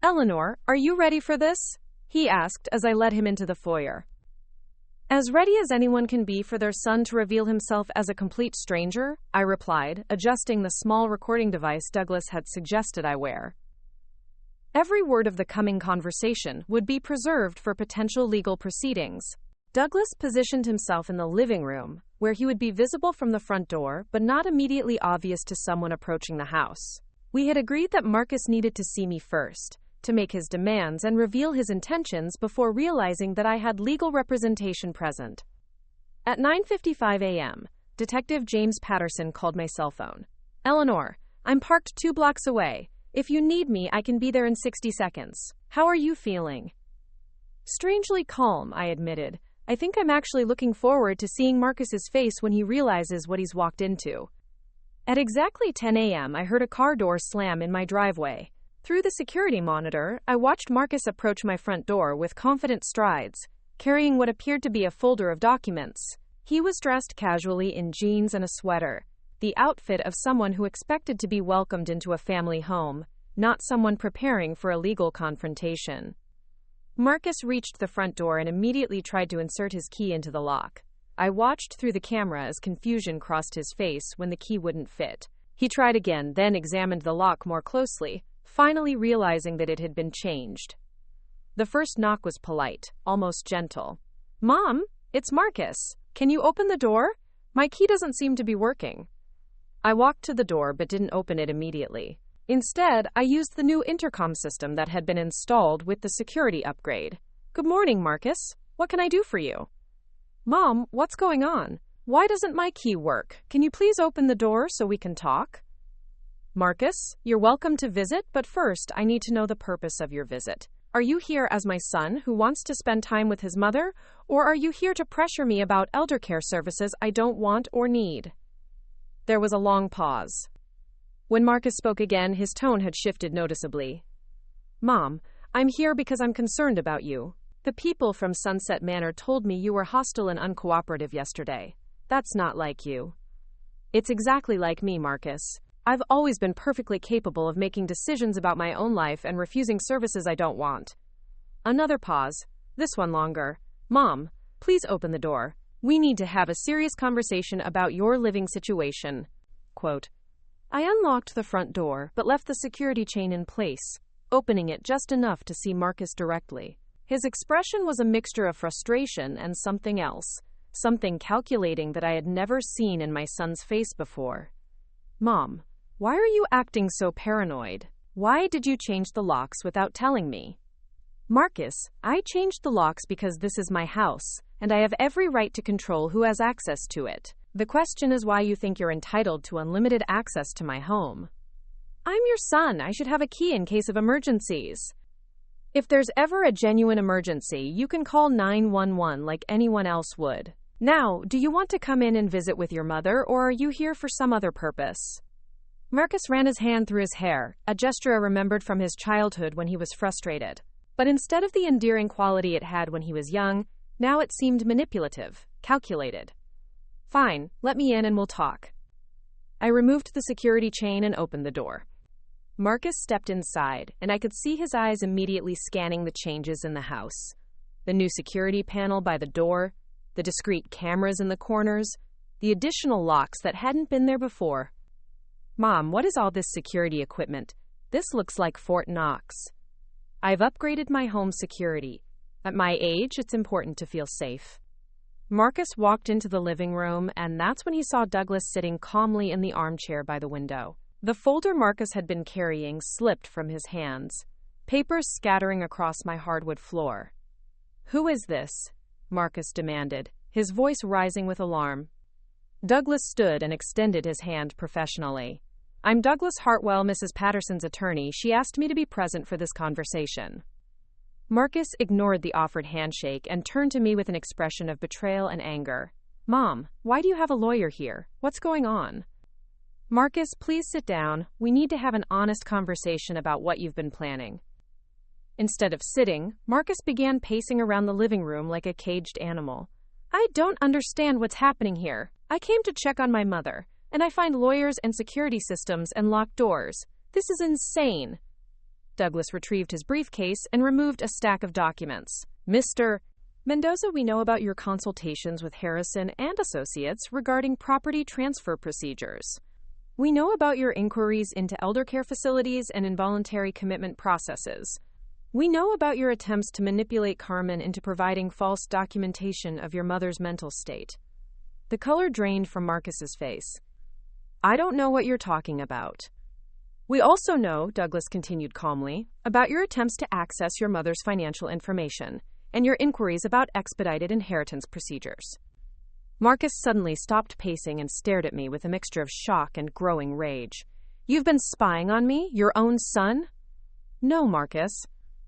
"Eleanor, are you ready for this?" he asked as I led him into the foyer. "As ready as anyone can be for their son to reveal himself as a complete stranger," I replied, adjusting the small recording device Douglas had suggested I wear. Every word of the coming conversation would be preserved for potential legal proceedings. Douglas positioned himself in the living room, where he would be visible from the front door, but not immediately obvious to someone approaching the house. We had agreed that Marcus needed to see me first, to make his demands and reveal his intentions before realizing that I had legal representation present. At 9:55 a.m., Detective James Patterson called my cell phone. "Eleanor, I'm parked 2 blocks away. If you need me, I can be there in 60 seconds. How are you feeling?" "Strangely calm," I admitted. "I think I'm actually looking forward to seeing Marcus's face when he realizes what he's walked into." At exactly 10 a.m., I heard a car door slam in my driveway. Through the security monitor, I watched Marcus approach my front door with confident strides, carrying what appeared to be a folder of documents. He was dressed casually in jeans and a sweater, the outfit of someone who expected to be welcomed into a family home, not someone preparing for a legal confrontation. Marcus reached the front door and immediately tried to insert his key into the lock. I watched through the camera as confusion crossed his face when the key wouldn't fit. He tried again, then examined the lock more closely, finally realizing that it had been changed. The first knock was polite, almost gentle. "Mom, it's Marcus. Can you open the door? My key doesn't seem to be working." I walked to the door but didn't open it immediately. Instead, I used the new intercom system that had been installed with the security upgrade. "Good morning, Marcus. What can I do for you?" "Mom, what's going on? Why doesn't my key work? Can you please open the door so we can talk?" "Marcus, you're welcome to visit, but first I need to know the purpose of your visit. Are you here as my son who wants to spend time with his mother, or are you here to pressure me about elder care services I don't want or need?" There was a long pause. When Marcus spoke again, his tone had shifted noticeably. "Mom, I'm here because I'm concerned about you. The people from Sunset Manor told me you were hostile and uncooperative yesterday. That's not like you." "It's exactly like me, Marcus. I've always been perfectly capable of making decisions about my own life and refusing services I don't want." Another pause, this one longer. "Mom, please open the door. We need to have a serious conversation about your living situation." Quote, I unlocked the front door, but left the security chain in place, opening it just enough to see Marcus directly. His expression was a mixture of frustration and something else, something calculating that I had never seen in my son's face before. "Mom, why are you acting so paranoid? Why did you change the locks without telling me?" "Marcus, I changed the locks because this is my house, and I have every right to control who has access to it. The question is why you think you're entitled to unlimited access to my home." "I'm your son. I should have a key in case of emergencies." "If there's ever a genuine emergency, you can call 911 like anyone else would. Now, do you want to come in and visit with your mother, or are you here for some other purpose?" Marcus ran his hand through his hair, a gesture I remembered from his childhood when he was frustrated. But instead of the endearing quality it had when he was young, now it seemed manipulative, calculated. "Fine, let me in and we'll talk." I removed the security chain and opened the door. Marcus stepped inside, and I could see his eyes immediately scanning the changes in the house. The new security panel by the door, the discrete cameras in the corners, the additional locks that hadn't been there before. "Mom, what is all this security equipment? This looks like Fort Knox." "I've upgraded my home security. At my age, it's important to feel safe." Marcus walked into the living room, and that's when he saw Douglas sitting calmly in the armchair by the window. The folder Marcus had been carrying slipped from his hands, papers scattering across my hardwood floor. "Who is this?" Marcus demanded, his voice rising with alarm. Douglas stood and extended his hand professionally. "I'm Douglas Hartwell, Mrs. Patterson's attorney. She asked me to be present for this conversation." Marcus ignored the offered handshake and turned to me with an expression of betrayal and anger. "Mom, why do you have a lawyer here? What's going on?" "Marcus, please sit down. We need to have an honest conversation about what you've been planning." Instead of sitting, Marcus began pacing around the living room like a caged animal. "I don't understand what's happening here. I came to check on my mother. and I find lawyers and security systems and locked doors. This is insane. Douglas retrieved his briefcase and removed a stack of documents. Mr. Mendoza, we know about your consultations with Harrison and Associates regarding property transfer procedures. We know about your inquiries into elder care facilities and involuntary commitment processes. We know about your attempts to manipulate Carmen into providing false documentation of your mother's mental state. The color drained from Marcus's face. I don't know what you're talking about. We also know, Douglas continued calmly, about your attempts to access your mother's financial information and your inquiries about expedited inheritance procedures. Marcus suddenly stopped pacing and stared at me with a mixture of shock and growing rage. You've been spying on me, your own son? No, Marcus.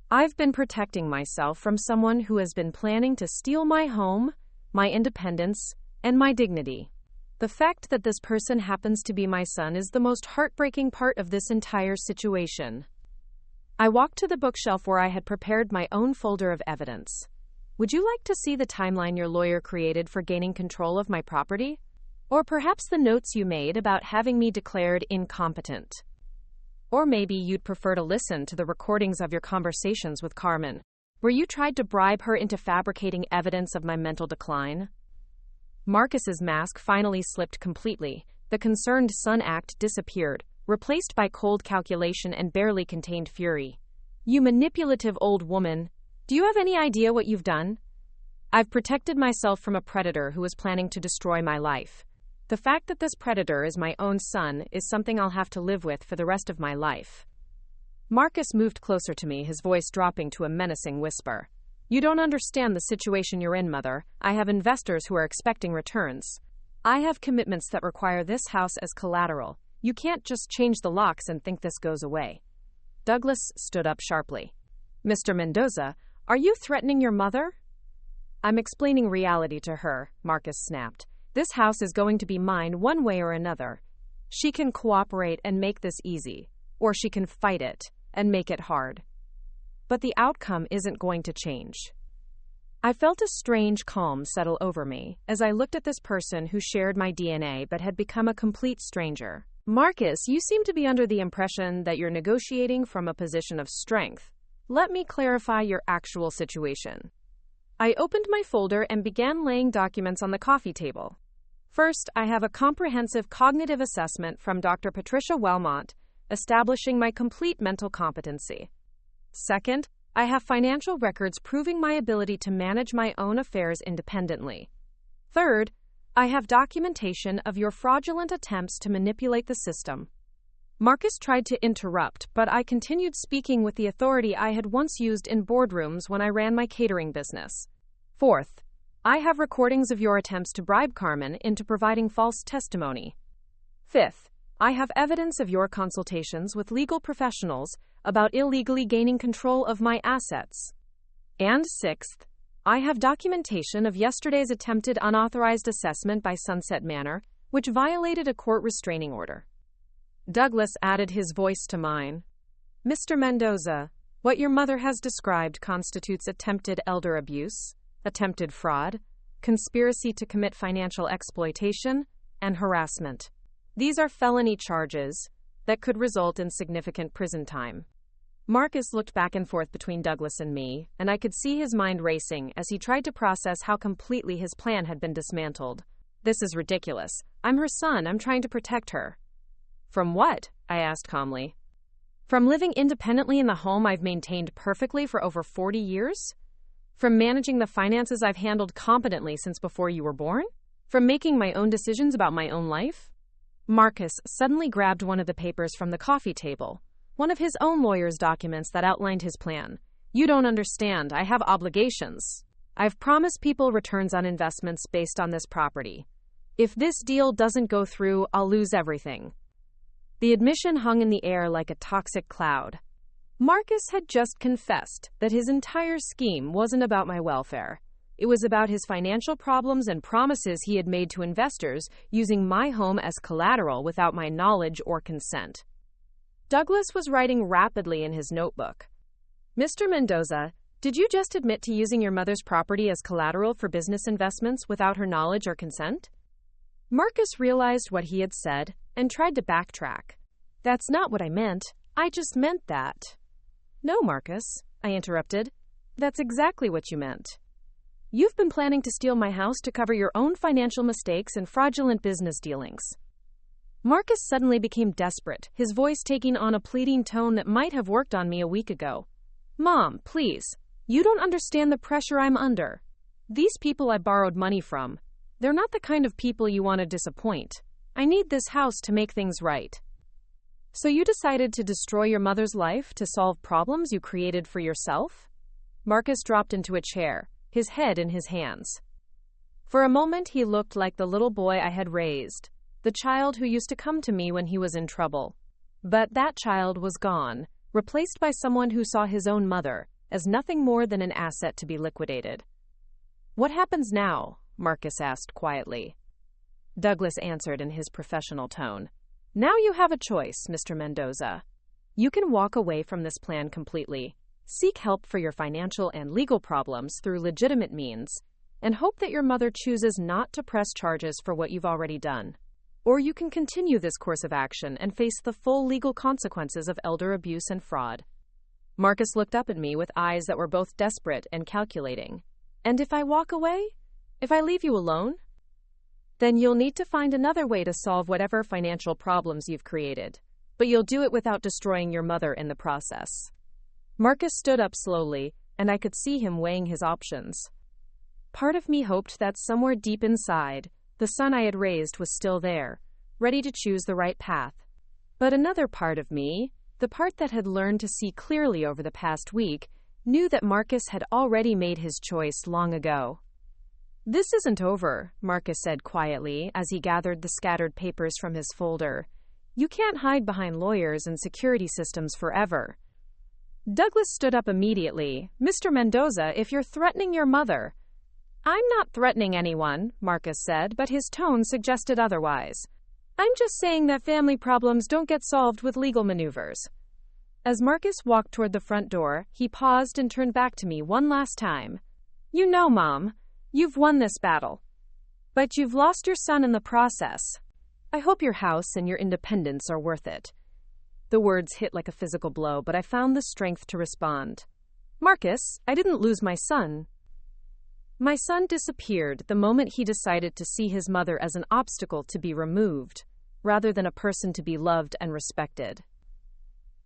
I've been protecting myself from someone who has been planning to steal my home, my independence, and my dignity. The fact that this person happens to be my son is the most heartbreaking part of this entire situation. I walked to the bookshelf where I had prepared my own folder of evidence. Would you like to see the timeline your lawyer created for gaining control of my property? Or perhaps the notes you made about having me declared incompetent? Or maybe you'd prefer to listen to the recordings of your conversations with Carmen, where you tried to bribe her into fabricating evidence of my mental decline? Marcus's mask finally slipped completely. The concerned son act disappeared, replaced by cold calculation and barely contained fury. You manipulative old woman. Do you have any idea what you've done? I've protected myself from a predator who was planning to destroy my life. The fact that this predator is my own son is something I'll have to live with for the rest of my life. Marcus moved closer to me, his voice dropping to a menacing whisper. You don't understand the situation you're in, Mother. I have investors who are expecting returns. I have commitments that require this house as collateral. You can't just change the locks and think this goes away. Douglas stood up sharply. Mr. Mendoza, are you threatening your mother? I'm explaining reality to her, Marcus snapped. This house is going to be mine one way or another. She can cooperate and make this easy, or she can fight it and make it hard. But the outcome isn't going to change. I felt a strange calm settle over me as I looked at this person who shared my DNA but had become a complete stranger. Marcus, you seem to be under the impression that you're negotiating from a position of strength. Let me clarify your actual situation. I opened my folder and began laying documents on the coffee table. First, I have a comprehensive cognitive assessment from Dr. Patricia Wellmont, establishing my complete mental competency. Second, I have financial records proving my ability to manage my own affairs independently. Third, I have documentation of your fraudulent attempts to manipulate the system. Marcus tried to interrupt, but I continued speaking with the authority I had once used in boardrooms when I ran my catering business. Fourth, I have recordings of your attempts to bribe Carmen into providing false testimony. Fifth, I have evidence of your consultations with legal professionals about illegally gaining control of my assets. And sixth, I have documentation of yesterday's attempted unauthorized assessment by Sunset Manor, which violated a court restraining order. Douglas added his voice to mine. Mr. Mendoza, what your mother has described constitutes attempted elder abuse, attempted fraud, conspiracy to commit financial exploitation, and harassment. These are felony charges that could result in significant prison time. Marcus looked back and forth between Douglas and me, and I could see his mind racing as he tried to process how completely his plan had been dismantled. This is ridiculous. I'm her son. I'm trying to protect her. From what? I asked calmly. From living independently in the home I've maintained perfectly for over 40 years? From managing the finances I've handled competently since before you were born? From making my own decisions about my own life? Marcus suddenly grabbed one of the papers from the coffee table, one of his own lawyer's documents that outlined his plan. You don't understand. I have obligations. I've promised people returns on investments based on this property. If this deal doesn't go through, I'll lose everything. The admission hung in the air like a toxic cloud. Marcus had just confessed that his entire scheme wasn't about my welfare. It was about his financial problems and promises he had made to investors using my home as collateral without my knowledge or consent. Douglas was writing rapidly in his notebook. Mr. Mendoza, did you just admit to using your mother's property as collateral for business investments without her knowledge or consent? Marcus realized what he had said and tried to backtrack. That's not what I meant. I just meant that. No, Marcus, I interrupted. That's exactly what you meant. You've been planning to steal my house to cover your own financial mistakes and fraudulent business dealings. Marcus suddenly became desperate, his voice taking on a pleading tone that might have worked on me a week ago. Mom, please. You don't understand the pressure I'm under. These people I borrowed money from, they're not the kind of people you want to disappoint. I need this house to make things right. So you decided to destroy your mother's life to solve problems you created for yourself? Marcus dropped into a chair, his head in his hands. For a moment, he looked like the little boy I had raised, the child who used to come to me when he was in trouble. But that child was gone, replaced by someone who saw his own mother as nothing more than an asset to be liquidated. What happens now? Marcus asked quietly. Douglas answered in his professional tone. Now you have a choice, Mr. Mendoza. You can walk away from this plan completely, seek help for your financial and legal problems through legitimate means, and hope that your mother chooses not to press charges for what you've already done. Or you can continue this course of action and face the full legal consequences of elder abuse and fraud. Marcus looked up at me with eyes that were both desperate and calculating. And if I walk away? If I leave you alone? Then you'll need to find another way to solve whatever financial problems you've created. But you'll do it without destroying your mother in the process. Marcus stood up slowly, and I could see him weighing his options. Part of me hoped that somewhere deep inside, the son I had raised was still there, ready to choose the right path. But another part of me, the part that had learned to see clearly over the past week, knew that Marcus had already made his choice long ago. This isn't over, Marcus said quietly as he gathered the scattered papers from his folder. You can't hide behind lawyers and security systems forever. Douglas stood up immediately. Mr. Mendoza, if you're threatening your mother... I'm not threatening anyone, Marcus said, but his tone suggested otherwise. I'm just saying that family problems don't get solved with legal maneuvers. As Marcus walked toward the front door, he paused and turned back to me one last time. You know, Mom, you've won this battle. But you've lost your son in the process. I hope your house and your independence are worth it. The words hit like a physical blow, but I found the strength to respond. Marcus, I didn't lose my son. My son disappeared the moment he decided to see his mother as an obstacle to be removed, rather than a person to be loved and respected.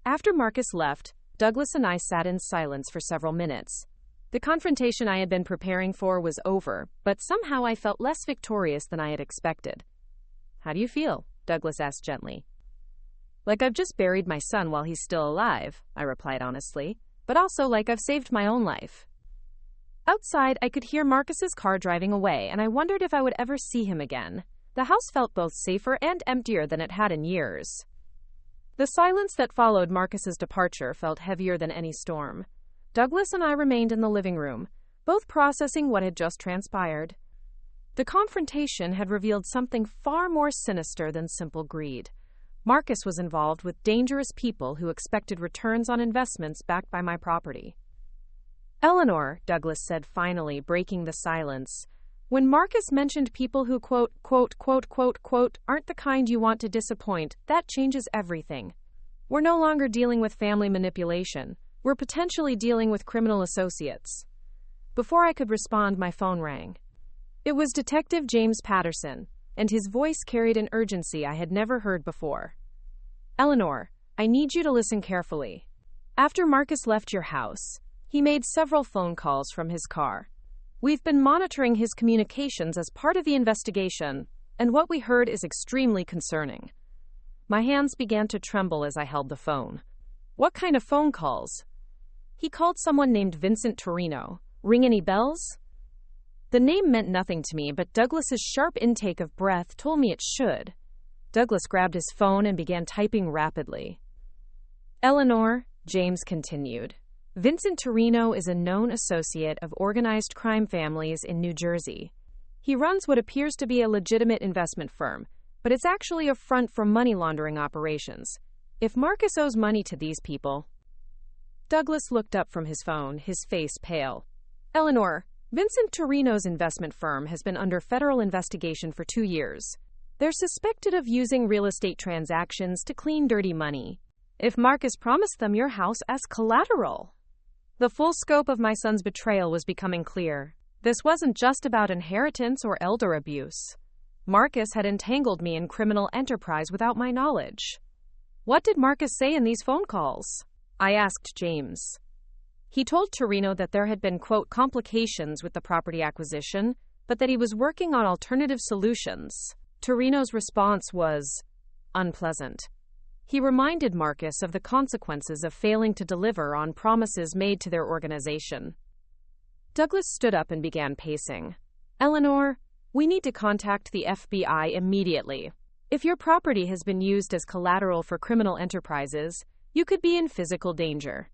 After Marcus left, Douglas and I sat in silence for several minutes. The confrontation I had been preparing for was over, but somehow I felt less victorious than I had expected. How do you feel? Douglas asked gently. Like I've just buried my son while he's still alive, I replied honestly, but also like I've saved my own life. Outside, I could hear Marcus's car driving away, and I wondered if I would ever see him again. The house felt both safer and emptier than it had in years. The silence that followed Marcus's departure felt heavier than any storm. Douglas and I remained in the living room, both processing what had just transpired. The confrontation had revealed something far more sinister than simple greed. Marcus was involved with dangerous people who expected returns on investments backed by my property. Eleanor, Douglas said finally, breaking the silence, when Marcus mentioned people who quote, aren't the kind you want to disappoint, that changes everything. We're no longer dealing with family manipulation. We're potentially dealing with criminal associates. Before I could respond, my phone rang. It was Detective James Patterson, and his voice carried an urgency I had never heard before. Eleanor, I need you to listen carefully. After Marcus left your house, he made several phone calls from his car. We've been monitoring his communications as part of the investigation, and what we heard is extremely concerning. My hands began to tremble as I held the phone. What kind of phone calls? He called someone named Vincent Torino. Ring any bells? The name meant nothing to me, but Douglas's sharp intake of breath told me it should. Douglas grabbed his phone and began typing rapidly. Eleanor, James continued. Vincent Torino is a known associate of organized crime families in New Jersey. He runs what appears to be a legitimate investment firm, but it's actually a front for money laundering operations. If Marcus owes money to these people... Douglas looked up from his phone, his face pale. Eleanor, Vincent Torino's investment firm has been under federal investigation for 2 years. They're suspected of using real estate transactions to clean dirty money. If Marcus promised them your house as collateral. The full scope of my son's betrayal was becoming clear. This wasn't just about inheritance or elder abuse. Marcus had entangled me in criminal enterprise without my knowledge. What did Marcus say in these phone calls? I asked James. He told Torino that there had been, quote, complications with the property acquisition, but that he was working on alternative solutions. Torino's response was unpleasant. He reminded Marcus of the consequences of failing to deliver on promises made to their organization. Douglas stood up and began pacing. Eleanor, we need to contact the FBI immediately. If your property has been used as collateral for criminal enterprises, you could be in physical danger.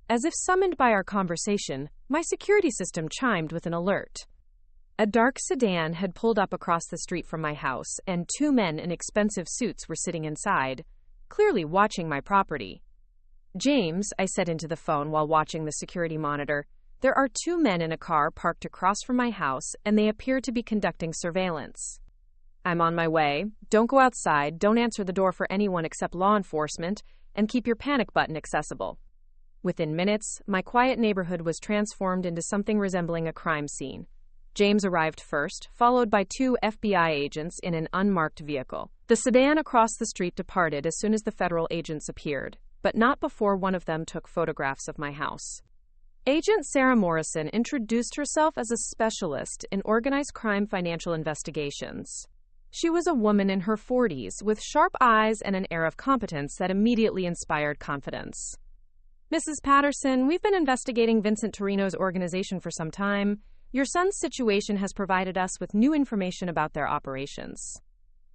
As if summoned by our conversation, my security system chimed with an alert. A dark sedan had pulled up across the street from my house, and 2 men in expensive suits were sitting inside, clearly watching my property. James, I said into the phone while watching the security monitor, there are 2 men in a car parked across from my house, and they appear to be conducting surveillance. I'm on my way. Don't go outside, don't answer the door for anyone except law enforcement, and keep your panic button accessible. Within minutes, my quiet neighborhood was transformed into something resembling a crime scene. James arrived first, followed by 2 FBI agents in an unmarked vehicle. The sedan across the street departed as soon as the federal agents appeared, but not before one of them took photographs of my house. Agent Sarah Morrison introduced herself as a specialist in organized crime financial investigations. She was a woman in her 40s with sharp eyes and an air of competence that immediately inspired confidence. Mrs. Patterson, we've been investigating Vincent Torino's organization for some time. Your son's situation has provided us with new information about their operations.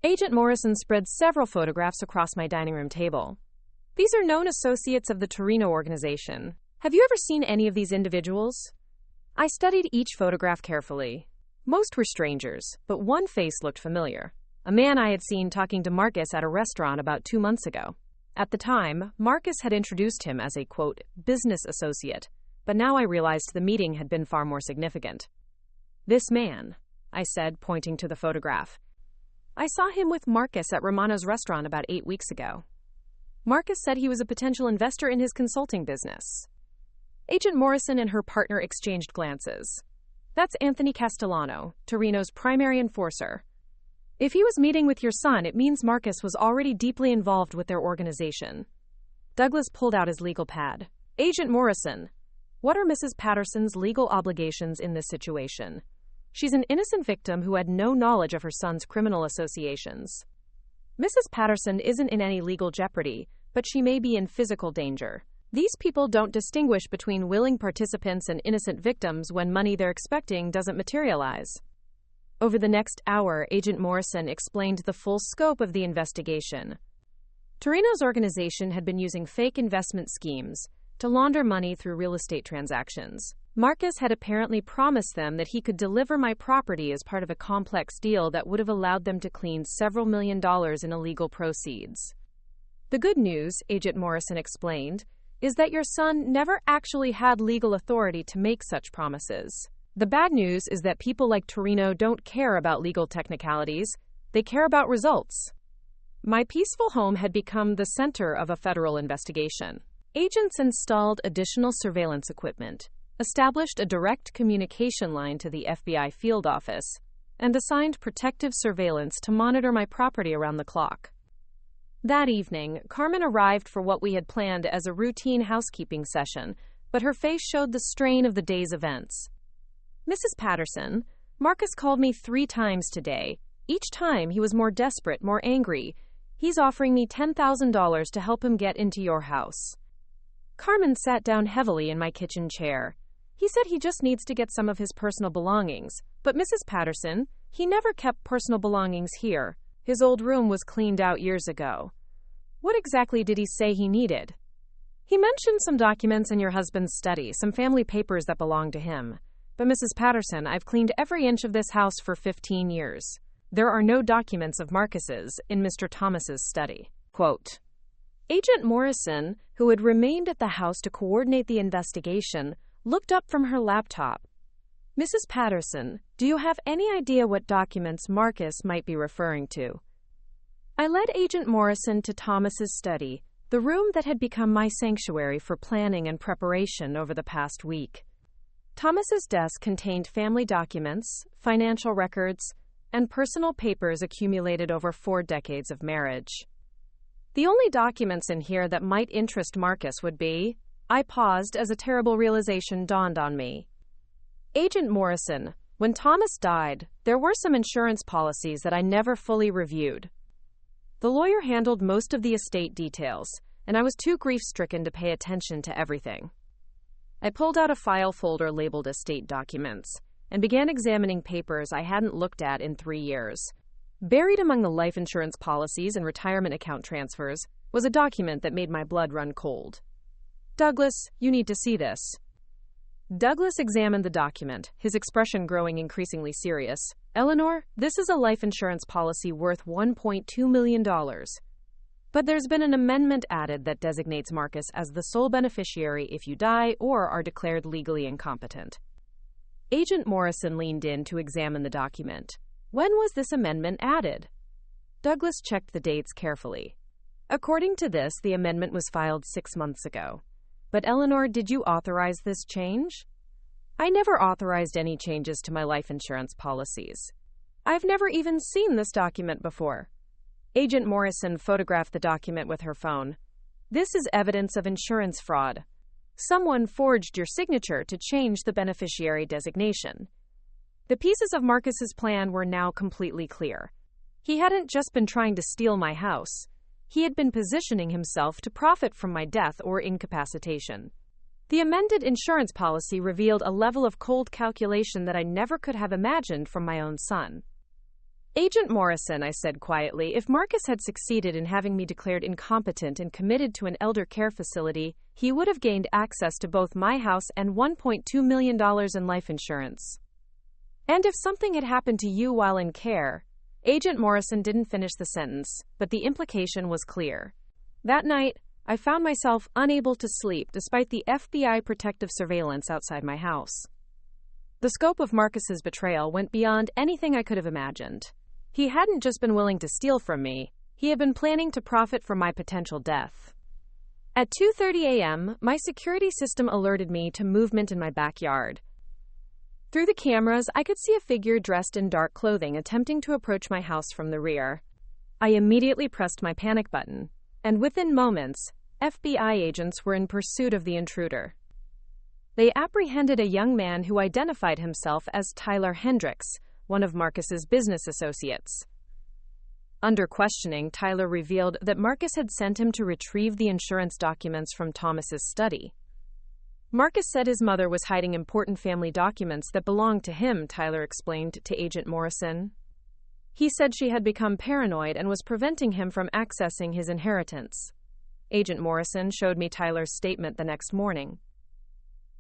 Agent Morrison spread several photographs across my dining room table. These are known associates of the Torino organization. Have you ever seen any of these individuals? I studied each photograph carefully. Most were strangers, but one face looked familiar. A man I had seen talking to Marcus at a restaurant about 2 months ago. At the time, Marcus had introduced him as a, quote, business associate, but now I realized the meeting had been far more significant. This man, I said, pointing to the photograph. I saw him with Marcus at Romano's restaurant about 8 weeks ago. Marcus said he was a potential investor in his consulting business. Agent Morrison and her partner exchanged glances. That's Anthony Castellano, Torino's primary enforcer. If he was meeting with your son, it means Marcus was already deeply involved with their organization. Douglas pulled out his legal pad. Agent Morrison, what are Mrs. Patterson's legal obligations in this situation? She's an innocent victim who had no knowledge of her son's criminal associations. Mrs. Patterson isn't in any legal jeopardy, but she may be in physical danger. These people don't distinguish between willing participants and innocent victims when money they're expecting doesn't materialize. Over the next hour, Agent Morrison explained the full scope of the investigation. Torino's organization had been using fake investment schemes to launder money through real estate transactions. Marcus had apparently promised them that he could deliver my property as part of a complex deal that would have allowed them to clean several $1 million in illegal proceeds. The good news, Agent Morrison explained, is that your son never actually had legal authority to make such promises. The bad news is that people like Torino don't care about legal technicalities, they care about results. My peaceful home had become the center of a federal investigation. Agents installed additional surveillance equipment, established a direct communication line to the FBI field office, and assigned protective surveillance to monitor my property around the clock. That evening, Carmen arrived for what we had planned as a routine housekeeping session, but her face showed the strain of the day's events. Mrs. Patterson, Marcus called me 3 times today. Each time he was more desperate, more angry. He's offering me $10,000 to help him get into your house. Carmen sat down heavily in my kitchen chair. He said he just needs to get some of his personal belongings. But Mrs. Patterson, he never kept personal belongings here. His old room was cleaned out years ago. What exactly did he say he needed? He mentioned some documents in your husband's study, some family papers that belonged to him. But Mrs. Patterson, I've cleaned every inch of this house for 15 years. There are no documents of Marcus's in Mr. Thomas's study. Quote, Agent Morrison, who had remained at the house to coordinate the investigation, looked up from her laptop. Mrs. Patterson, do you have any idea what documents Marcus might be referring to? I led Agent Morrison to Thomas's study, the room that had become my sanctuary for planning and preparation over the past week. Thomas's desk contained family documents, financial records, and personal papers accumulated over 4 decades of marriage. The only documents in here that might interest Marcus would be... I paused as a terrible realization dawned on me. Agent Morrison, when Thomas died, there were some insurance policies that I never fully reviewed. The lawyer handled most of the estate details, and I was too grief-stricken to pay attention to everything. I pulled out a file folder labeled Estate Documents and began examining papers I hadn't looked at in 3 years. Buried among the life insurance policies and retirement account transfers was a document that made my blood run cold. Douglas, you need to see this. Douglas examined the document, his expression growing increasingly serious. Eleanor, this is a life insurance policy worth $1.2 million. But there's been an amendment added that designates Marcus as the sole beneficiary if you die or are declared legally incompetent. Agent Morrison leaned in to examine the document. When was this amendment added? Douglas checked the dates carefully. According to this, the amendment was filed 6 months ago. But Eleanor, did you authorize this change? I never authorized any changes to my life insurance policies. I've never even seen this document before. Agent Morrison photographed the document with her phone. This is evidence of insurance fraud. Someone forged your signature to change the beneficiary designation. The pieces of Marcus's plan were now completely clear. He hadn't just been trying to steal my house. He had been positioning himself to profit from my death or incapacitation. The amended insurance policy revealed a level of cold calculation that I never could have imagined from my own son. Agent Morrison, I said quietly, if Marcus had succeeded in having me declared incompetent and committed to an elder care facility, he would have gained access to both my house and $1.2 million in life insurance. And if something had happened to you while in care... Agent Morrison didn't finish the sentence, but the implication was clear. That night, I found myself unable to sleep despite the FBI protective surveillance outside my house. The scope of Marcus's betrayal went beyond anything I could have imagined. He hadn't just been willing to steal from me, he had been planning to profit from my potential death. At 2:30 a.m., my security system alerted me to movement in my backyard. Through the cameras, I could see a figure dressed in dark clothing attempting to approach my house from the rear. I immediately pressed my panic button, and within moments, FBI agents were in pursuit of the intruder. They apprehended a young man who identified himself as Tyler Hendricks, one of Marcus's business associates. Under questioning, Tyler revealed that Marcus had sent him to retrieve the insurance documents from Thomas's study. Marcus said his mother was hiding important family documents that belonged to him, Tyler explained to Agent Morrison. He said she had become paranoid and was preventing him from accessing his inheritance. Agent Morrison showed me Tyler's statement the next morning.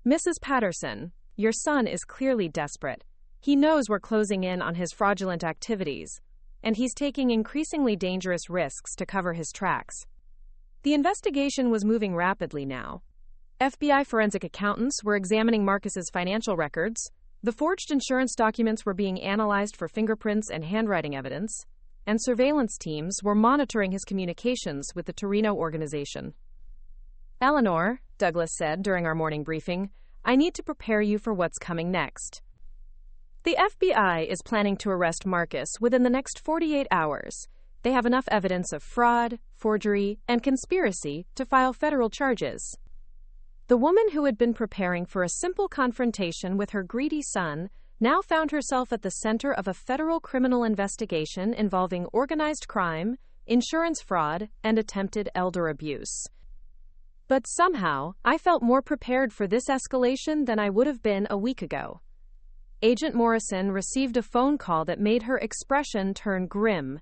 Mrs. Patterson, your son is clearly desperate. He knows we're closing in on his fraudulent activities, and he's taking increasingly dangerous risks to cover his tracks. The investigation was moving rapidly now. FBI forensic accountants were examining Marcus's financial records, the forged insurance documents were being analyzed for fingerprints and handwriting evidence, and surveillance teams were monitoring his communications with the Torino organization. Eleanor, Douglas said during our morning briefing, I need to prepare you for what's coming next. The FBI is planning to arrest Marcus within the next 48 hours. They have enough evidence of fraud, forgery, and conspiracy to file federal charges. The woman who had been preparing for a simple confrontation with her greedy son now found herself at the center of a federal criminal investigation involving organized crime, insurance fraud, and attempted elder abuse. But somehow, I felt more prepared for this escalation than I would have been a week ago. Agent Morrison received a phone call that made her expression turn grim.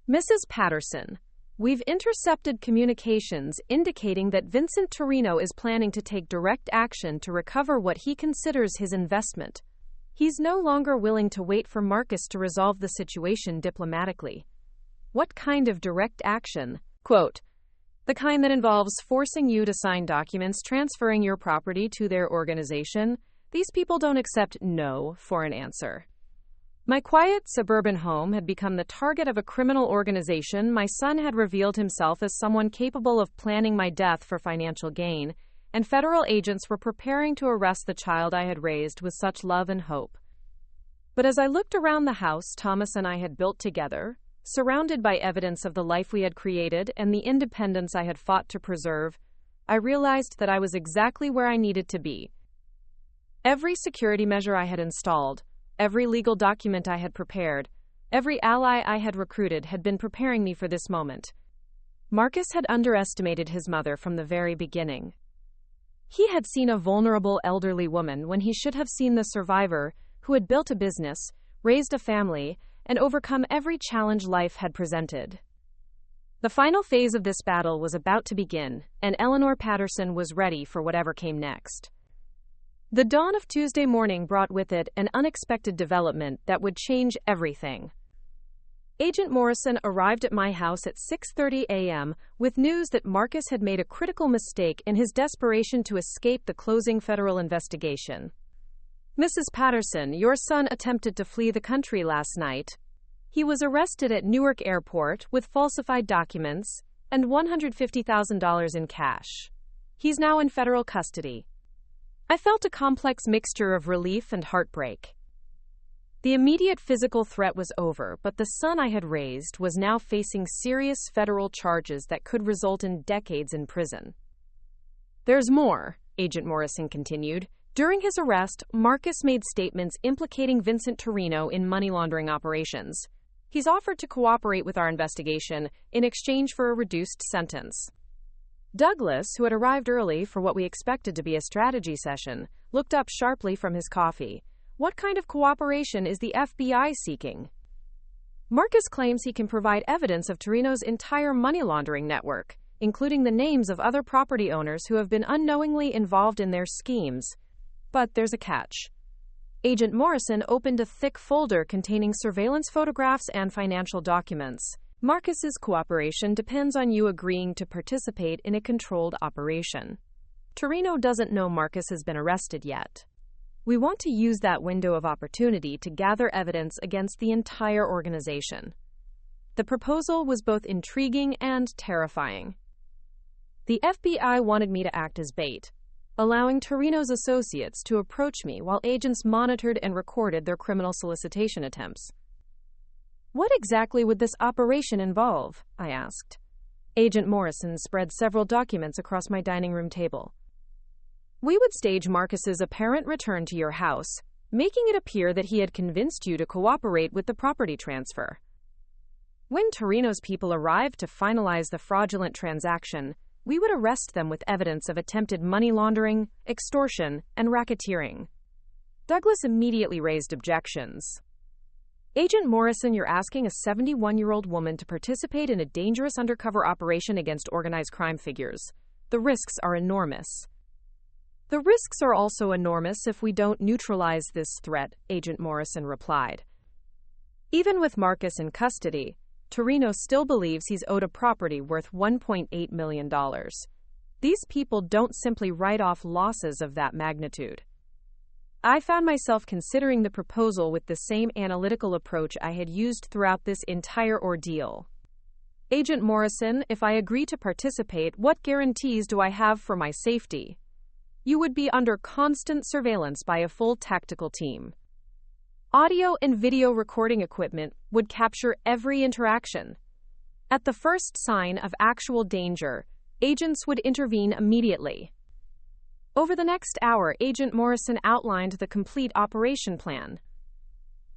Mrs. Patterson, we've intercepted communications indicating that Vincent Torino is planning to take direct action to recover what he considers his investment. He's no longer willing to wait for Marcus to resolve the situation diplomatically. What kind of direct action? Quote, the kind that involves forcing you to sign documents transferring your property to their organization. These people don't accept no for an answer. My quiet suburban home had become the target of a criminal organization. My son had revealed himself as someone capable of planning my death for financial gain, and federal agents were preparing to arrest the child I had raised with such love and hope. But as I looked around the house Thomas and I had built together, surrounded by evidence of the life we had created and the independence I had fought to preserve, I realized that I was exactly where I needed to be. Every security measure I had installed, every legal document I had prepared, every ally I had recruited had been preparing me for this moment. Marcus had underestimated his mother from the very beginning. He had seen a vulnerable elderly woman when he should have seen the survivor who had built a business, raised a family, and overcome every challenge life had presented. The final phase of this battle was about to begin, and Eleanor Patterson was ready for whatever came next. The dawn of Tuesday morning brought with it an unexpected development that would change everything. Agent Morrison arrived at my house at 6:30 a.m. with news that Marcus had made a critical mistake in his desperation to escape the closing federal investigation. "Mrs. Patterson, your son attempted to flee the country last night. He was arrested at Newark Airport with falsified documents and $150,000 in cash. He's now in federal custody." I felt a complex mixture of relief and heartbreak. The immediate physical threat was over, but the son I had raised was now facing serious federal charges that could result in decades in prison. "There's more," Agent Morrison continued. During his arrest, Marcus made statements implicating Vincent Torino in money laundering operations. He's offered to cooperate with our investigation in exchange for a reduced sentence. Douglas, who had arrived early for what we expected to be a strategy session, looked up sharply from his coffee. "What kind of cooperation is the FBI seeking?" Marcus claims he can provide evidence of Torino's entire money laundering network, including the names of other property owners who have been unknowingly involved in their schemes. But there's a catch. Agent Morrison opened a thick folder containing surveillance photographs and financial documents. "Marcus's cooperation depends on you agreeing to participate in a controlled operation. Torino doesn't know Marcus has been arrested yet. We want to use that window of opportunity to gather evidence against the entire organization." The proposal was both intriguing and terrifying. The FBI wanted me to act as bait, allowing Torino's associates to approach me while agents monitored and recorded their criminal solicitation attempts. "What exactly would this operation involve?" I asked. Agent Morrison spread several documents across my dining room table. "We would stage Marcus's apparent return to your house, making it appear that he had convinced you to cooperate with the property transfer. When Torino's people arrived to finalize the fraudulent transaction, we would arrest them with evidence of attempted money laundering, extortion, and racketeering." Douglas immediately raised objections. "Agent Morrison, you're asking a 71-year-old woman to participate in a dangerous undercover operation against organized crime figures. The risks are enormous." "The risks are also enormous if we don't neutralize this threat," Agent Morrison replied. "Even with Marcus in custody, Torino still believes he's owed a property worth $1.8 million. These people don't simply write off losses of that magnitude." I found myself considering the proposal with the same analytical approach I had used throughout this entire ordeal. "Agent Morrison, if I agree to participate, what guarantees do I have for my safety?" "You would be under constant surveillance by a full tactical team. Audio and video recording equipment would capture every interaction. At the first sign of actual danger, agents would intervene immediately." Over the next hour, Agent Morrison outlined the complete operation plan.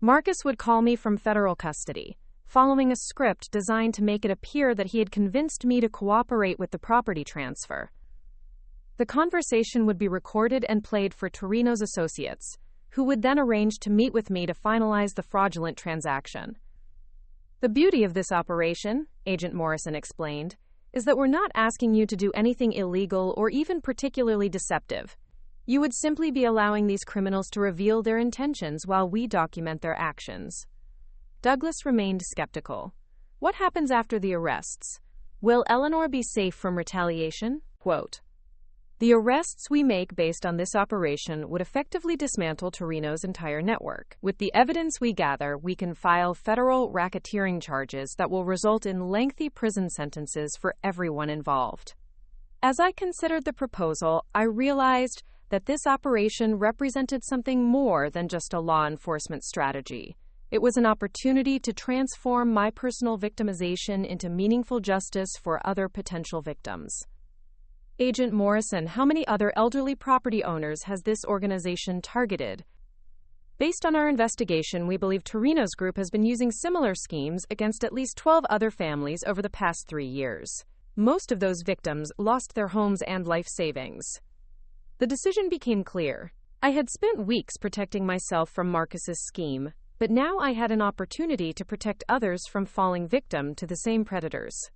Marcus would call me from federal custody, following a script designed to make it appear that he had convinced me to cooperate with the property transfer. The conversation would be recorded and played for Torino's associates, who would then arrange to meet with me to finalize the fraudulent transaction. "The beauty of this operation," Agent Morrison explained, "is that we're not asking you to do anything illegal or even particularly deceptive. You would simply be allowing these criminals to reveal their intentions while we document their actions." Douglas remained skeptical. "What happens after the arrests? Will Eleanor be safe from retaliation?" Quote, The arrests we make based on this operation would effectively dismantle Torino's entire network. With the evidence we gather, we can file federal racketeering charges that will result in lengthy prison sentences for everyone involved. As I considered the proposal, I realized that this operation represented something more than just a law enforcement strategy. It was an opportunity to transform my personal victimization into meaningful justice for other potential victims. Agent Morrison, how many other elderly property owners has this organization targeted? Based on our investigation, we believe Torino's group has been using similar schemes against at least 12 other families over the past 3 years. Most of those victims lost their homes and life savings. The decision became clear. I had spent weeks protecting myself from Marcus's scheme, but now I had an opportunity to protect others from falling victim to the same predators.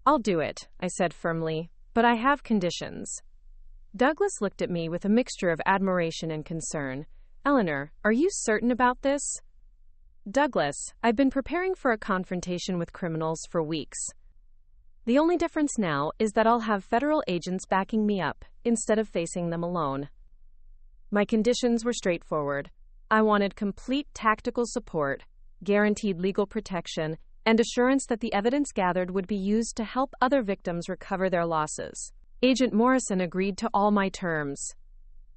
"I'll do it," I said firmly, "but I have conditions." Douglas looked at me with a mixture of admiration and concern. "Eleanor, are you certain about this?" "Douglas, I've been preparing for a confrontation with criminals for weeks. The only difference now is that I'll have federal agents backing me up, instead of facing them alone." My conditions were straightforward. I wanted complete tactical support, guaranteed legal protection, and assurance that the evidence gathered would be used to help other victims recover their losses. Agent Morrison agreed to all my terms.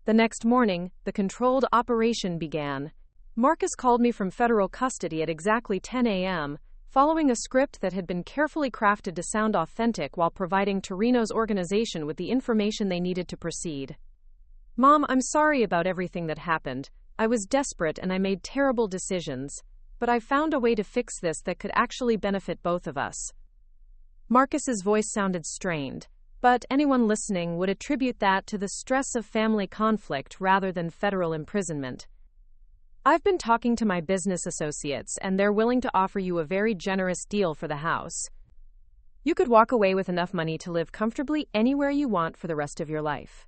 The next morning, the controlled operation began. Marcus called me from federal custody at exactly 10 a.m., following a script that had been carefully crafted to sound authentic while providing Torino's organization with the information they needed to proceed. "Mom, I'm sorry about everything that happened. I was desperate and I made terrible decisions. But I found a way to fix this that could actually benefit both of us." Marcus's voice sounded strained, but anyone listening would attribute that to the stress of family conflict rather than federal imprisonment. "I've been talking to my business associates, and they're willing to offer you a very generous deal for the house. You could walk away with enough money to live comfortably anywhere you want for the rest of your life."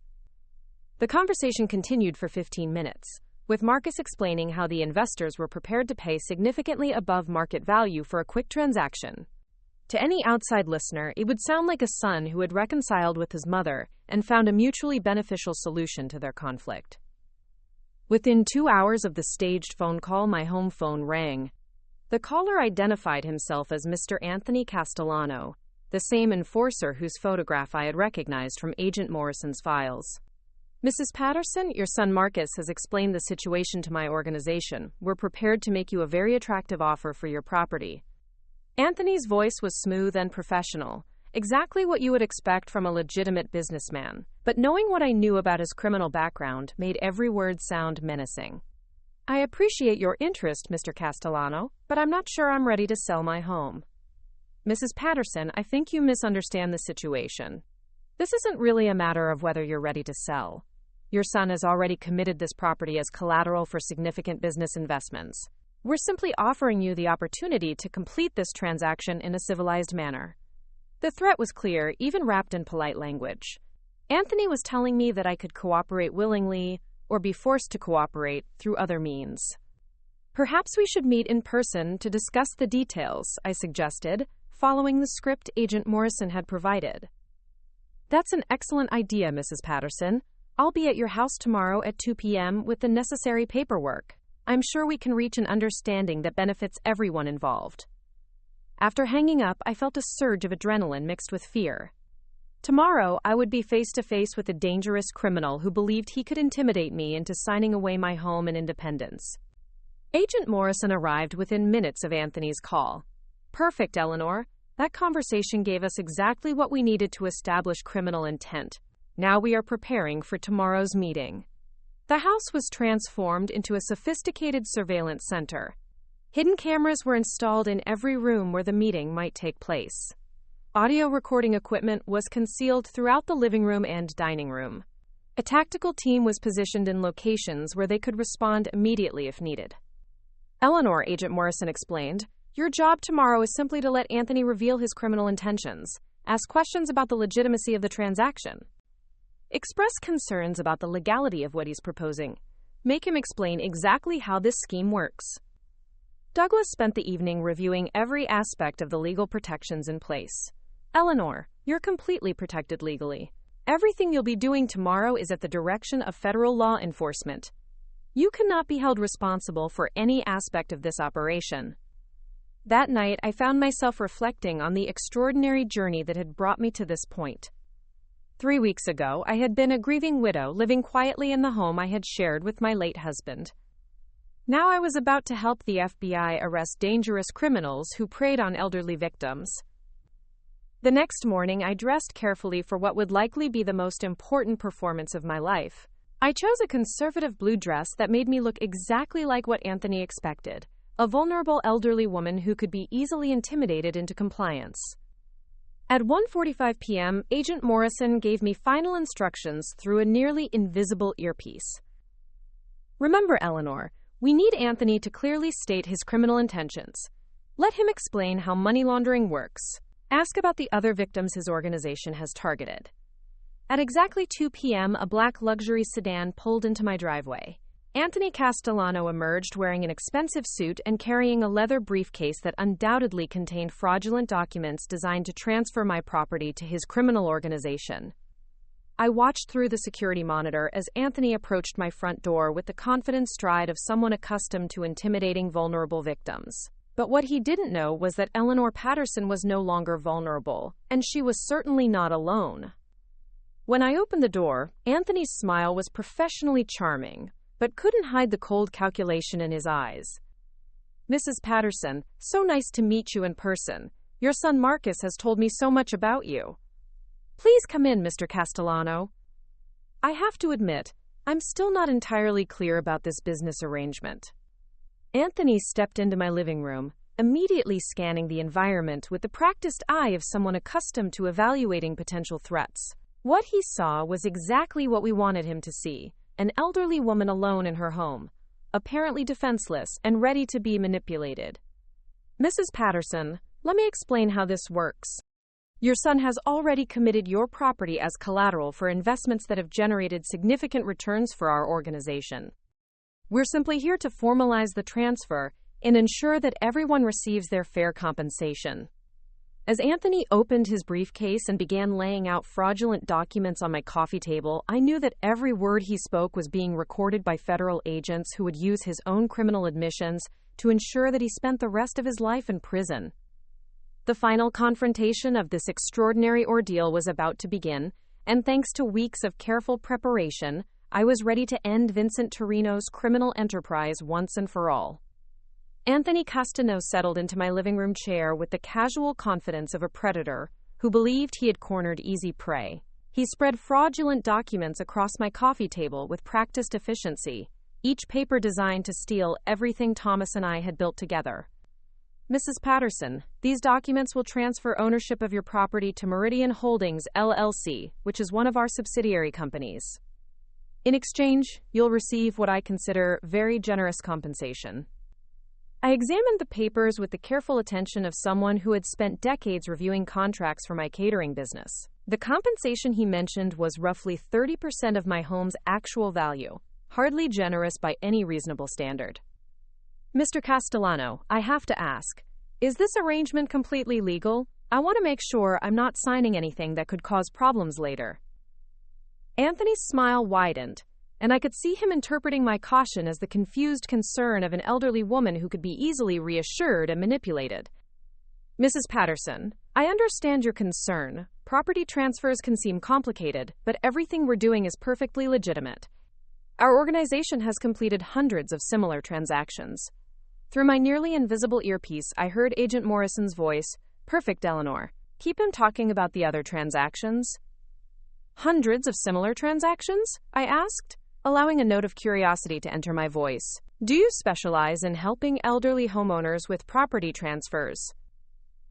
The conversation continued for 15 minutes. With Marcus explaining how the investors were prepared to pay significantly above market value for a quick transaction. To any outside listener, it would sound like a son who had reconciled with his mother and found a mutually beneficial solution to their conflict. Within 2 hours of the staged phone call, my home phone rang. The caller identified himself as Mr. Anthony Castellano, the same enforcer whose photograph I had recognized from Agent Morrison's files. "Mrs. Patterson, your son Marcus has explained the situation to my organization. We're prepared to make you a very attractive offer for your property." Anthony's voice was smooth and professional, exactly what you would expect from a legitimate businessman. But knowing what I knew about his criminal background made every word sound menacing. "I appreciate your interest, Mr. Castellano, but I'm not sure I'm ready to sell my home." "Mrs. Patterson, I think you misunderstand the situation. This isn't really a matter of whether you're ready to sell. Your son has already committed this property as collateral for significant business investments. We're simply offering you the opportunity to complete this transaction in a civilized manner." The threat was clear, even wrapped in polite language. Anthony was telling me that I could cooperate willingly or be forced to cooperate through other means. "Perhaps we should meet in person to discuss the details," I suggested, following the script Agent Morrison had provided. "That's an excellent idea, Mrs. Patterson. I'll be at your house tomorrow at 2 p.m. with the necessary paperwork. I'm sure we can reach an understanding that benefits everyone involved." After hanging up, I felt a surge of adrenaline mixed with fear. Tomorrow, I would be face to face with a dangerous criminal who believed he could intimidate me into signing away my home and independence. Agent Morrison arrived within minutes of Anthony's call. "Perfect, Eleanor. That conversation gave us exactly what we needed to establish criminal intent. Now we are preparing for tomorrow's meeting." The house was transformed into a sophisticated surveillance center. Hidden cameras were installed in every room where the meeting might take place. Audio recording equipment was concealed throughout the living room and dining room. A tactical team was positioned in locations where they could respond immediately if needed. "Eleanor," Agent Morrison explained, "your job tomorrow is simply to let Anthony reveal his criminal intentions, ask questions about the legitimacy of the transaction, express concerns about the legality of what he's proposing, make him explain exactly how this scheme works." Douglas spent the evening reviewing every aspect of the legal protections in place. "Eleanor, you're completely protected legally. Everything you'll be doing tomorrow is at the direction of federal law enforcement. You cannot be held responsible for any aspect of this operation. That night, I found myself reflecting on the extraordinary journey that had brought me to this point. 3 weeks ago, I had been a grieving widow living quietly in the home I had shared with my late husband. Now I was about to help the FBI arrest dangerous criminals who preyed on elderly victims. The next morning, I dressed carefully for what would likely be the most important performance of my life. I chose a conservative blue dress that made me look exactly like what Anthony expected, a vulnerable elderly woman who could be easily intimidated into compliance. At 1:45 p.m., Agent Morrison gave me final instructions through a nearly invisible earpiece. Remember, Eleanor, we need Anthony to clearly state his criminal intentions. Let him explain how money laundering works. Ask about the other victims his organization has targeted. At exactly 2 p.m., a black luxury sedan pulled into my driveway. Anthony Castellano emerged wearing an expensive suit and carrying a leather briefcase that undoubtedly contained fraudulent documents designed to transfer my property to his criminal organization. I watched through the security monitor as Anthony approached my front door with the confident stride of someone accustomed to intimidating vulnerable victims. But what he didn't know was that Eleanor Patterson was no longer vulnerable, and she was certainly not alone. When I opened the door, Anthony's smile was professionally charming, but couldn't hide the cold calculation in his eyes. Mrs. Patterson, so nice to meet you in person. Your son Marcus has told me so much about you. Please come in, Mr. Castellano. I have to admit, I'm still not entirely clear about this business arrangement. Anthony stepped into my living room, immediately scanning the environment with the practiced eye of someone accustomed to evaluating potential threats. What he saw was exactly what we wanted him to see. An elderly woman alone in her home, apparently defenseless and ready to be manipulated. Mrs. Patterson, let me explain how this works. Your son has already committed your property as collateral for investments that have generated significant returns for our organization. We're simply here to formalize the transfer and ensure that everyone receives their fair compensation. As Anthony opened his briefcase and began laying out fraudulent documents on my coffee table, I knew that every word he spoke was being recorded by federal agents who would use his own criminal admissions to ensure that he spent the rest of his life in prison. The final confrontation of this extraordinary ordeal was about to begin, and thanks to weeks of careful preparation, I was ready to end Vincent Torino's criminal enterprise once and for all. Anthony Castellano settled into my living room chair with the casual confidence of a predator who believed he had cornered easy prey. He spread fraudulent documents across my coffee table with practiced efficiency, each paper designed to steal everything Thomas and I had built together. Mrs. Patterson, these documents will transfer ownership of your property to Meridian Holdings, LLC, which is one of our subsidiary companies. In exchange, you'll receive what I consider very generous compensation. I examined the papers with the careful attention of someone who had spent decades reviewing contracts for my catering business. The compensation he mentioned was roughly 30% of my home's actual value, hardly generous by any reasonable standard. Mr. Castellano, I have to ask, is this arrangement completely legal? I want to make sure I'm not signing anything that could cause problems later. Anthony's smile widened, and I could see him interpreting my caution as the confused concern of an elderly woman who could be easily reassured and manipulated. Mrs. Patterson, I understand your concern. Property transfers can seem complicated, but everything we're doing is perfectly legitimate. Our organization has completed hundreds of similar transactions. Through my nearly invisible earpiece, I heard Agent Morrison's voice. Perfect, Eleanor. Keep him talking about the other transactions. Hundreds of similar transactions? I asked, allowing a note of curiosity to enter my voice. Do you specialize in helping elderly homeowners with property transfers?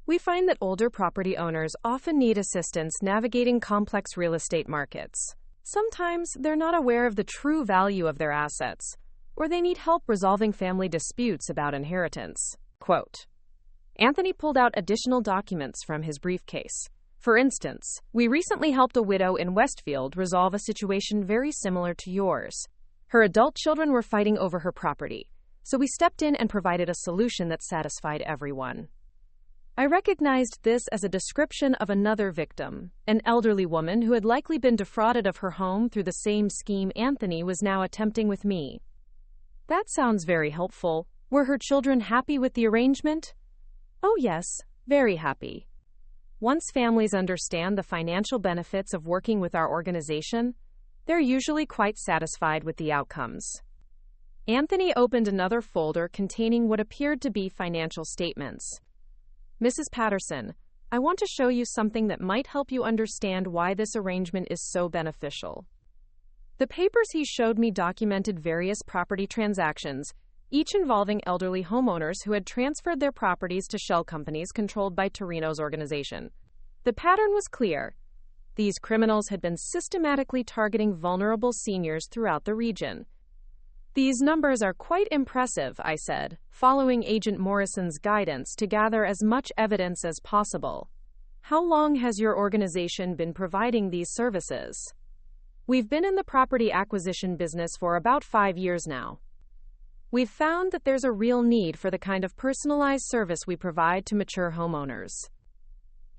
We find that older property owners often need assistance navigating complex real estate markets. Sometimes they're not aware of the true value of their assets, or they need help resolving family disputes about inheritance. Quote. Anthony pulled out additional documents from his briefcase. For instance, we recently helped a widow in Westfield resolve a situation very similar to yours. Her adult children were fighting over her property, so we stepped in and provided a solution that satisfied everyone. I recognized this as a description of another victim, an elderly woman who had likely been defrauded of her home through the same scheme Anthony was now attempting with me. That sounds very helpful. Were her children happy with the arrangement? Oh yes, very happy. Once families understand the financial benefits of working with our organization, they're usually quite satisfied with the outcomes. Anthony opened another folder containing what appeared to be financial statements. Mrs. Patterson, I want to show you something that might help you understand why this arrangement is so beneficial. The papers he showed me documented various property transactions, each involving elderly homeowners who had transferred their properties to shell companies controlled by Torino's organization. The pattern was clear. These criminals had been systematically targeting vulnerable seniors throughout the region. These numbers are quite impressive, I said, following Agent Morrison's guidance to gather as much evidence as possible. How long has your organization been providing these services? We've been in the property acquisition business for about 5 years now. We've found that there's a real need for the kind of personalized service we provide to mature homeowners.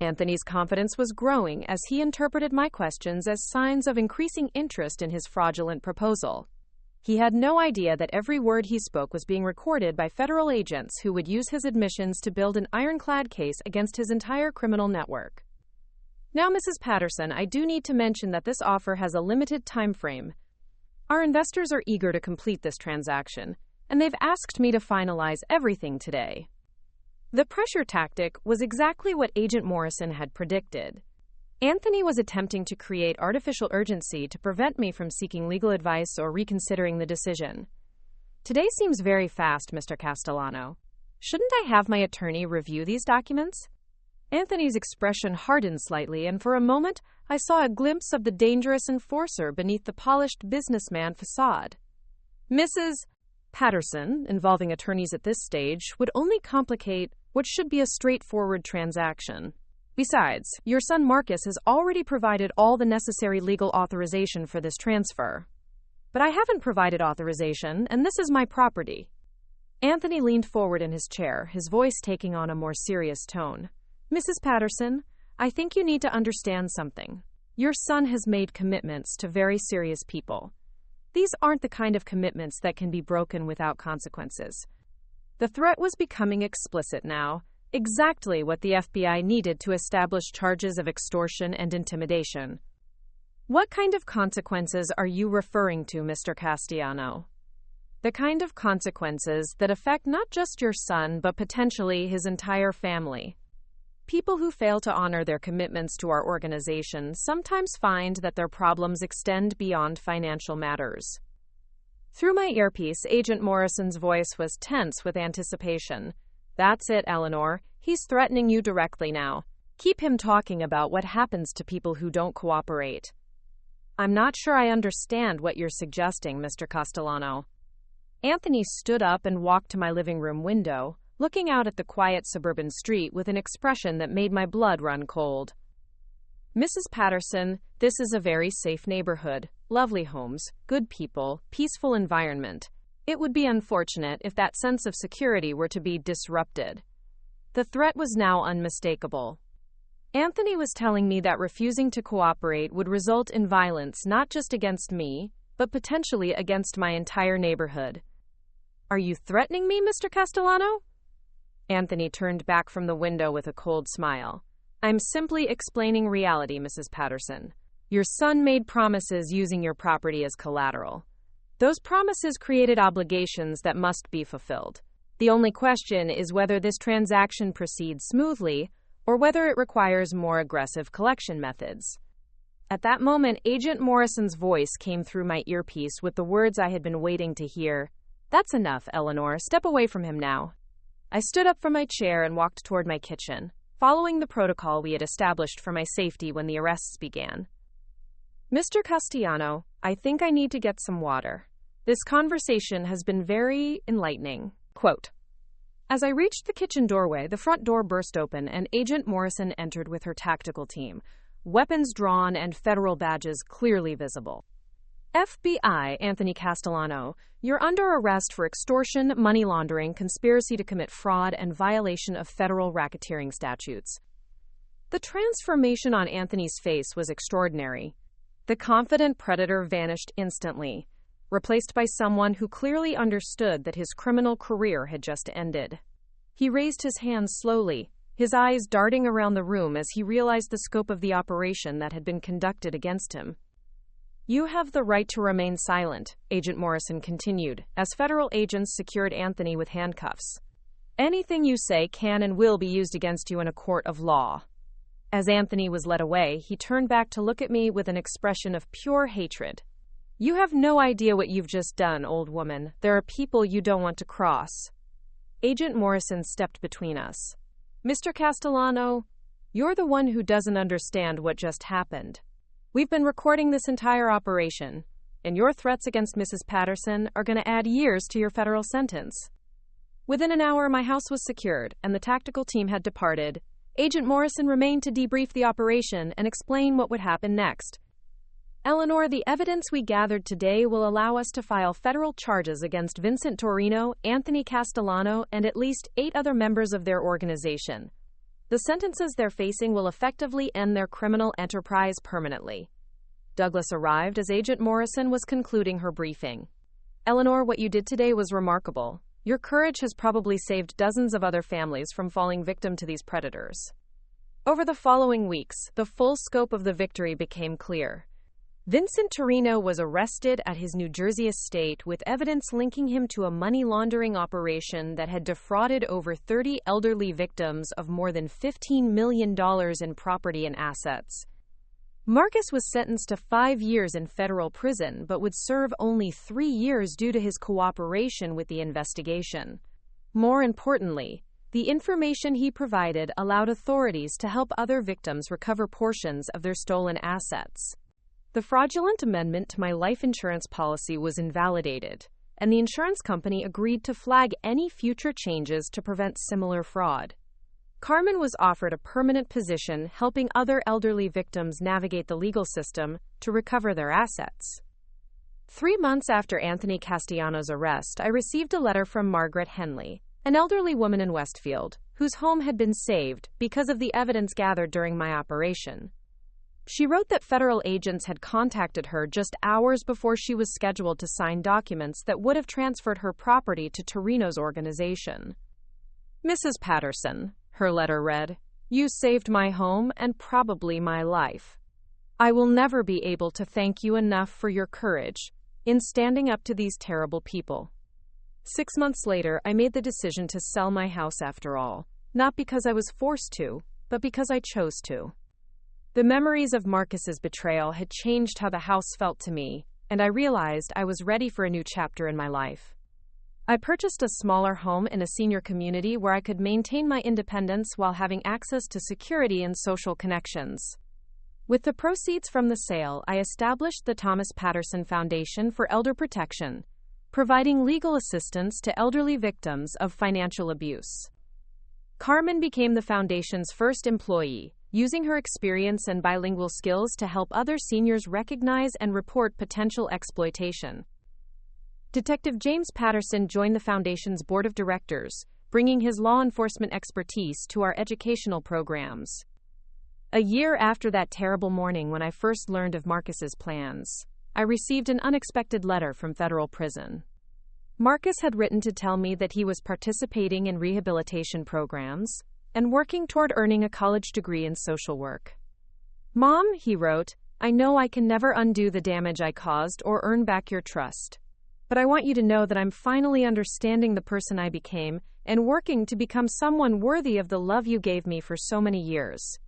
Anthony's confidence was growing as he interpreted my questions as signs of increasing interest in his fraudulent proposal. He had no idea that every word he spoke was being recorded by federal agents who would use his admissions to build an ironclad case against his entire criminal network. Now, Mrs. Patterson, I do need to mention that this offer has a limited time frame. Our investors are eager to complete this transaction, and they've asked me to finalize everything today. The pressure tactic was exactly what Agent Morrison had predicted. Anthony was attempting to create artificial urgency to prevent me from seeking legal advice or reconsidering the decision. Today seems very fast, Mr. Castellano. Shouldn't I have my attorney review these documents? Anthony's expression hardened slightly, and for a moment I saw a glimpse of the dangerous enforcer beneath the polished businessman facade. Mrs. Patterson, involving attorneys at this stage, would only complicate what should be a straightforward transaction. Besides, your son Marcus has already provided all the necessary legal authorization for this transfer. But I haven't provided authorization, and this is my property. Anthony leaned forward in his chair, his voice taking on a more serious tone. Mrs. Patterson, I think you need to understand something. Your son has made commitments to very serious people. These aren't the kind of commitments that can be broken without consequences. The threat was becoming explicit now, exactly what the FBI needed to establish charges of extortion and intimidation. What kind of consequences are you referring to, Mr. Castellano? The kind of consequences that affect not just your son, but potentially his entire family. People who fail to honor their commitments to our organization sometimes find that their problems extend beyond financial matters. Through my earpiece, Agent Morrison's voice was tense with anticipation. That's it, Eleanor. He's threatening you directly now. Keep him talking about what happens to people who don't cooperate. I'm not sure I understand what you're suggesting, Mr. Castellano. Anthony stood up and walked to my living room window, looking out at the quiet suburban street with an expression that made my blood run cold. Mrs. Patterson, this is a very safe neighborhood, lovely homes, good people, peaceful environment. It would be unfortunate if that sense of security were to be disrupted. The threat was now unmistakable. Anthony was telling me that refusing to cooperate would result in violence not just against me, but potentially against my entire neighborhood. Are you threatening me, Mr. Castellano? Anthony turned back from the window with a cold smile. I'm simply explaining reality, Mrs. Patterson. Your son made promises using your property as collateral. Those promises created obligations that must be fulfilled. The only question is whether this transaction proceeds smoothly or whether it requires more aggressive collection methods. At that moment, Agent Morrison's voice came through my earpiece with the words I had been waiting to hear. That's enough, Eleanor. Step away from him now. I stood up from my chair and walked toward my kitchen, following the protocol we had established for my safety when the arrests began. Mr. Castellano, I think I need to get some water. This conversation has been very enlightening. Quote. As I reached the kitchen doorway, the front door burst open and Agent Morrison entered with her tactical team, weapons drawn and federal badges clearly visible. FBI, Anthony Castellano, you're under arrest for extortion, money laundering, conspiracy to commit fraud, and violation of federal racketeering statutes. The transformation on Anthony's face was extraordinary. The confident predator vanished instantly, replaced by someone who clearly understood that his criminal career had just ended. He raised his hands slowly, his eyes darting around the room as he realized the scope of the operation that had been conducted against him. You have the right to remain silent, Agent Morrison continued, as federal agents secured Anthony with handcuffs. Anything you say can and will be used against you in a court of law. As Anthony was led away, he turned back to look at me with an expression of pure hatred. You have no idea what you've just done, old woman. There are people you don't want to cross. Agent Morrison stepped between us. Mr. Castellano, you're the one who doesn't understand what just happened. We've been recording this entire operation, and your threats against Mrs. Patterson are going to add years to your federal sentence. Within an hour, my house was secured, and the tactical team had departed. Agent Morrison remained to debrief the operation and explain what would happen next. Eleanor, the evidence we gathered today will allow us to file federal charges against Vincent Torino, Anthony Castellano, and at least 8 other members of their organization. The sentences they're facing will effectively end their criminal enterprise permanently. Douglas arrived as Agent Morrison was concluding her briefing. Eleanor, what you did today was remarkable. Your courage has probably saved dozens of other families from falling victim to these predators. Over the following weeks, the full scope of the victory became clear. Vincent Torino was arrested at his New Jersey estate with evidence linking him to a money laundering operation that had defrauded over 30 elderly victims of more than $15 million in property and assets. Marcus was sentenced to 5 years in federal prison, but would serve only 3 years due to his cooperation with the investigation. More importantly, the information he provided allowed authorities to help other victims recover portions of their stolen assets. The fraudulent amendment to my life insurance policy was invalidated, and the insurance company agreed to flag any future changes to prevent similar fraud. Carmen was offered a permanent position helping other elderly victims navigate the legal system to recover their assets. 3 months after Anthony Castellano's arrest, I received a letter from Margaret Henley, an elderly woman in Westfield, whose home had been saved because of the evidence gathered during my operation. She wrote that federal agents had contacted her just hours before she was scheduled to sign documents that would have transferred her property to Torino's organization. Mrs. Patterson, her letter read, you saved my home and probably my life. I will never be able to thank you enough for your courage in standing up to these terrible people. 6 months later, I made the decision to sell my house after all, not because I was forced to, but because I chose to. The memories of Marcus's betrayal had changed how the house felt to me, and I realized I was ready for a new chapter in my life. I purchased a smaller home in a senior community where I could maintain my independence while having access to security and social connections. With the proceeds from the sale, I established the Thomas Patterson Foundation for Elder Protection, providing legal assistance to elderly victims of financial abuse. Carmen became the foundation's first employee, using her experience and bilingual skills to help other seniors recognize and report potential exploitation. Detective James Patterson joined the Foundation's board of directors, bringing his law enforcement expertise to our educational programs. A year after that terrible morning when I first learned of Marcus's plans, I received an unexpected letter from federal prison. Marcus had written to tell me that he was participating in rehabilitation programs and working toward earning a college degree in social work. Mom, he wrote, I know I can never undo the damage I caused or earn back your trust. But I want you to know that I'm finally understanding the person I became and working to become someone worthy of the love you gave me for so many years.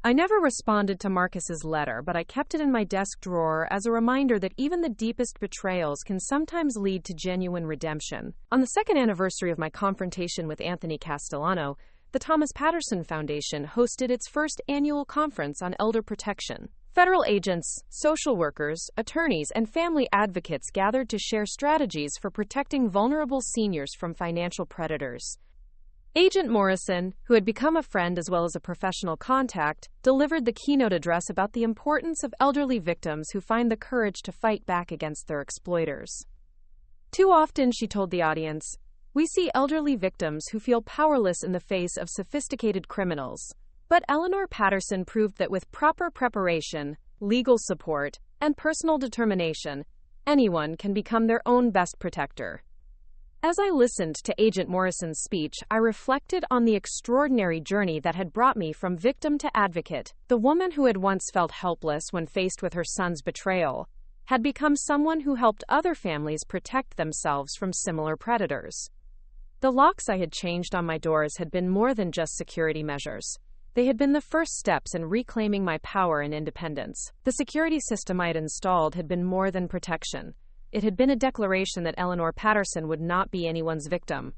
I never responded to Marcus's letter, but I kept it in my desk drawer as a reminder that even the deepest betrayals can sometimes lead to genuine redemption. On the second anniversary of my confrontation with Anthony Castellano, the Thomas Patterson Foundation hosted its first annual conference on elder protection. Federal agents, social workers, attorneys, and family advocates gathered to share strategies for protecting vulnerable seniors from financial predators. Agent Morrison, who had become a friend as well as a professional contact, delivered the keynote address about the importance of elderly victims who find the courage to fight back against their exploiters. Too often, she told the audience, we see elderly victims who feel powerless in the face of sophisticated criminals. But Eleanor Patterson proved that with proper preparation, legal support, and personal determination, anyone can become their own best protector. As I listened to Agent Morrison's speech, I reflected on the extraordinary journey that had brought me from victim to advocate. The woman who had once felt helpless when faced with her son's betrayal had become someone who helped other families protect themselves from similar predators. The locks I had changed on my doors had been more than just security measures. They had been the first steps in reclaiming my power and independence. The security system I had installed had been more than protection. It had been a declaration that Eleanor Patterson would not be anyone's victim.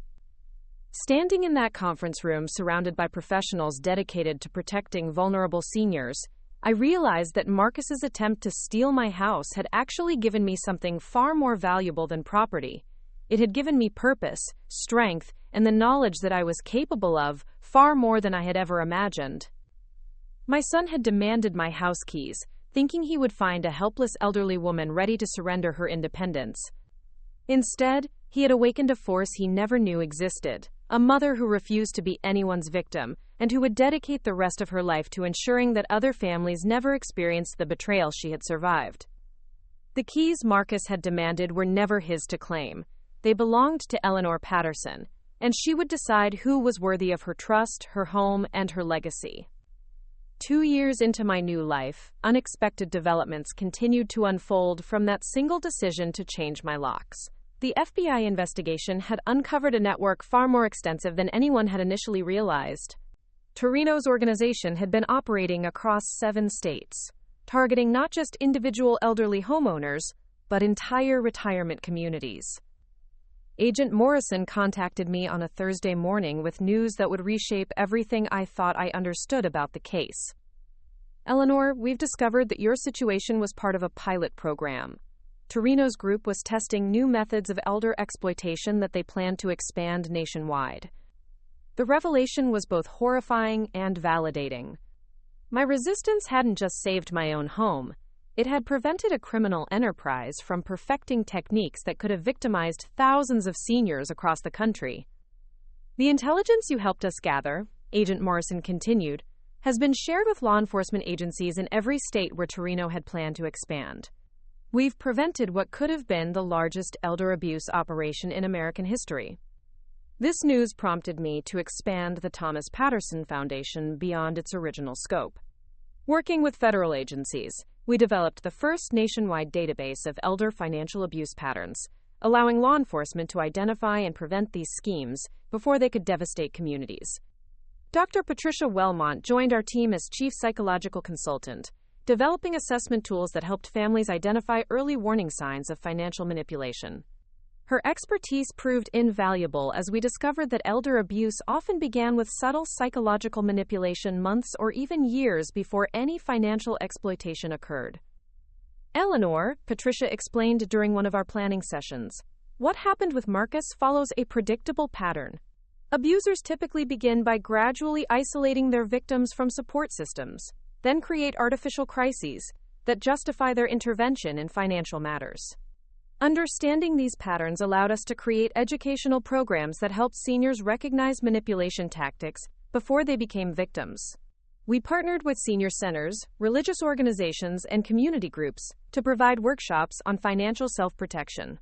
Standing in that conference room surrounded by professionals dedicated to protecting vulnerable seniors, I realized that Marcus's attempt to steal my house had actually given me something far more valuable than property. It had given me purpose, strength, and the knowledge that I was capable of far more than I had ever imagined. My son had demanded my house keys, thinking he would find a helpless elderly woman ready to surrender her independence. Instead, he had awakened a force he never knew existed, a mother who refused to be anyone's victim, and who would dedicate the rest of her life to ensuring that other families never experienced the betrayal she had survived. The keys Marcus had demanded were never his to claim. They belonged to Eleanor Patterson, and she would decide who was worthy of her trust, her home, and her legacy. 2 years into my new life, unexpected developments continued to unfold from that single decision to change my locks. The FBI investigation had uncovered a network far more extensive than anyone had initially realized. Torino's organization had been operating across 7 states, targeting not just individual elderly homeowners, but entire retirement communities. Agent Morrison contacted me on a Thursday morning with news that would reshape everything I thought I understood about the case. Eleanor, we've discovered that your situation was part of a pilot program. Torino's group was testing new methods of elder exploitation that they planned to expand nationwide. The revelation was both horrifying and validating. My resistance hadn't just saved my own home. It had prevented a criminal enterprise from perfecting techniques that could have victimized thousands of seniors across the country. The intelligence you helped us gather, Agent Morrison continued, has been shared with law enforcement agencies in every state where Torino had planned to expand. We've prevented what could have been the largest elder abuse operation in American history. This news prompted me to expand the Thomas Patterson Foundation beyond its original scope. Working with federal agencies, we developed the first nationwide database of elder financial abuse patterns, allowing law enforcement to identify and prevent these schemes before they could devastate communities. Dr. Patricia Wellmont joined our team as chief psychological consultant, developing assessment tools that helped families identify early warning signs of financial manipulation. Her expertise proved invaluable as we discovered that elder abuse often began with subtle psychological manipulation months or even years before any financial exploitation occurred. Eleanor, Patricia explained during one of our planning sessions, what happened with Marcus follows a predictable pattern. Abusers typically begin by gradually isolating their victims from support systems, then create artificial crises that justify their intervention in financial matters. Understanding these patterns allowed us to create educational programs that helped seniors recognize manipulation tactics before they became victims. We partnered with senior centers, religious organizations, and community groups to provide workshops on financial self-protection.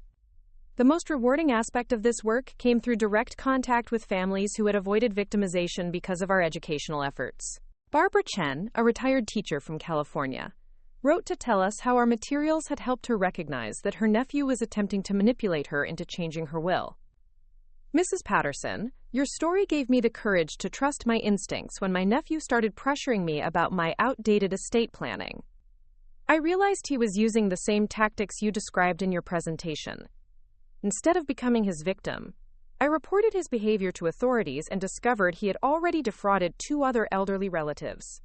The most rewarding aspect of this work came through direct contact with families who had avoided victimization because of our educational efforts. Barbara Chen, a retired teacher from California, wrote to tell us how our materials had helped her recognize that her nephew was attempting to manipulate her into changing her will. Mrs. Patterson, your story gave me the courage to trust my instincts when my nephew started pressuring me about my outdated estate planning. I realized he was using the same tactics you described in your presentation. Instead of becoming his victim, I reported his behavior to authorities and discovered he had already defrauded 2 other elderly relatives.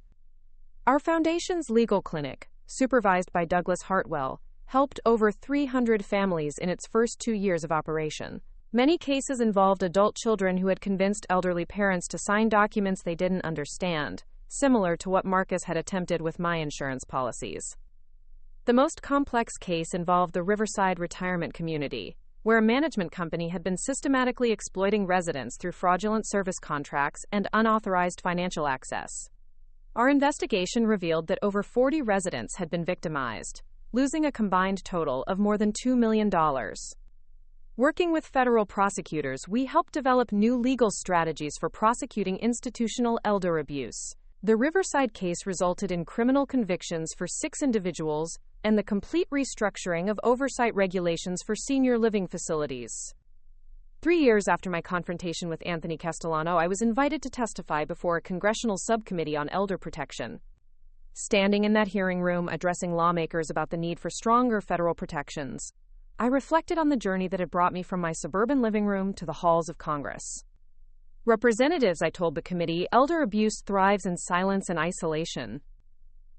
Our foundation's legal clinic, supervised by Douglas Hartwell, helped over 300 families in its first 2 years of operation. Many cases involved adult children who had convinced elderly parents to sign documents they didn't understand, similar to what Marcus had attempted with my insurance policies. The most complex case involved the Riverside retirement community, where a management company had been systematically exploiting residents through fraudulent service contracts and unauthorized financial access. Our investigation revealed that over 40 residents had been victimized, losing a combined total of more than $2 million. Working with federal prosecutors, we helped develop new legal strategies for prosecuting institutional elder abuse. The Riverside case resulted in criminal convictions for 6 individuals and the complete restructuring of oversight regulations for senior living facilities. 3 years after my confrontation with Anthony Castellano, I was invited to testify before a congressional subcommittee on elder protection. Standing in that hearing room, addressing lawmakers about the need for stronger federal protections, I reflected on the journey that had brought me from my suburban living room to the halls of Congress. Representatives, I told the committee, elder abuse thrives in silence and isolation.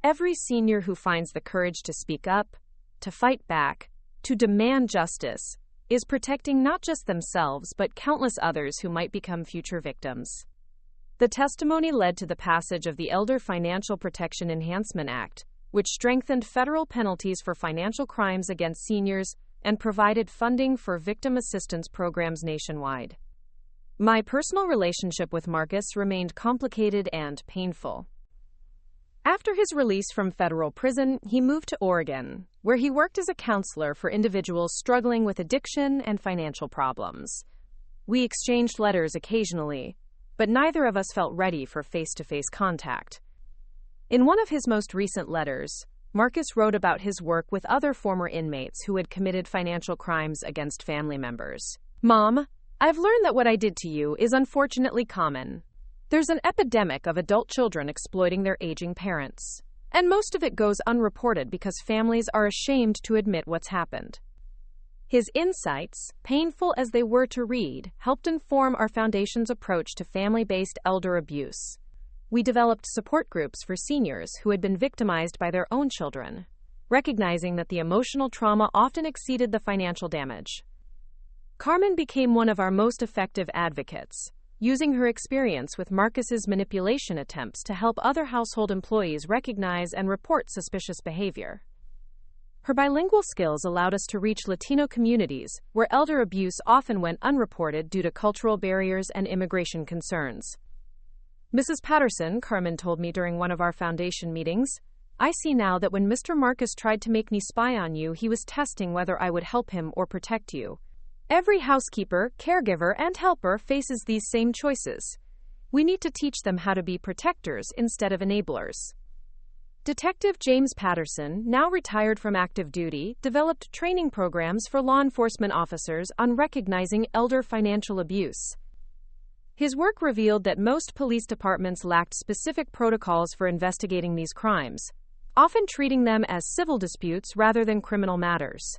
Every senior who finds the courage to speak up, to fight back, to demand justice, is protecting not just themselves but countless others who might become future victims. The testimony led to the passage of the Elder Financial Protection Enhancement Act, which strengthened federal penalties for financial crimes against seniors and provided funding for victim assistance programs nationwide. My personal relationship with Marcus remained complicated and painful. After his release from federal prison, he moved to Oregon, where he worked as a counselor for individuals struggling with addiction and financial problems. We exchanged letters occasionally, but neither of us felt ready for face-to-face contact. In one of his most recent letters, Marcus wrote about his work with other former inmates who had committed financial crimes against family members. "Mom, I've learned that what I did to you is unfortunately common. There's an epidemic of adult children exploiting their aging parents, and most of it goes unreported because families are ashamed to admit what's happened." His insights, painful as they were to read, helped inform our foundation's approach to family-based elder abuse. We developed support groups for seniors who had been victimized by their own children, recognizing that the emotional trauma often exceeded the financial damage. Carmen became one of our most effective advocates, using her experience with Marcus's manipulation attempts to help other household employees recognize and report suspicious behavior. Her bilingual skills allowed us to reach Latino communities, where elder abuse often went unreported due to cultural barriers and immigration concerns. "Mrs. Patterson," Carmen told me during one of our foundation meetings, "I see now that when Mr. Marcus tried to make me spy on you, he was testing whether I would help him or protect you. Every housekeeper, caregiver, and helper faces these same choices. We need to teach them how to be protectors instead of enablers." Detective James Patterson, now retired from active duty, developed training programs for law enforcement officers on recognizing elder financial abuse. His work revealed that most police departments lacked specific protocols for investigating these crimes, often treating them as civil disputes rather than criminal matters.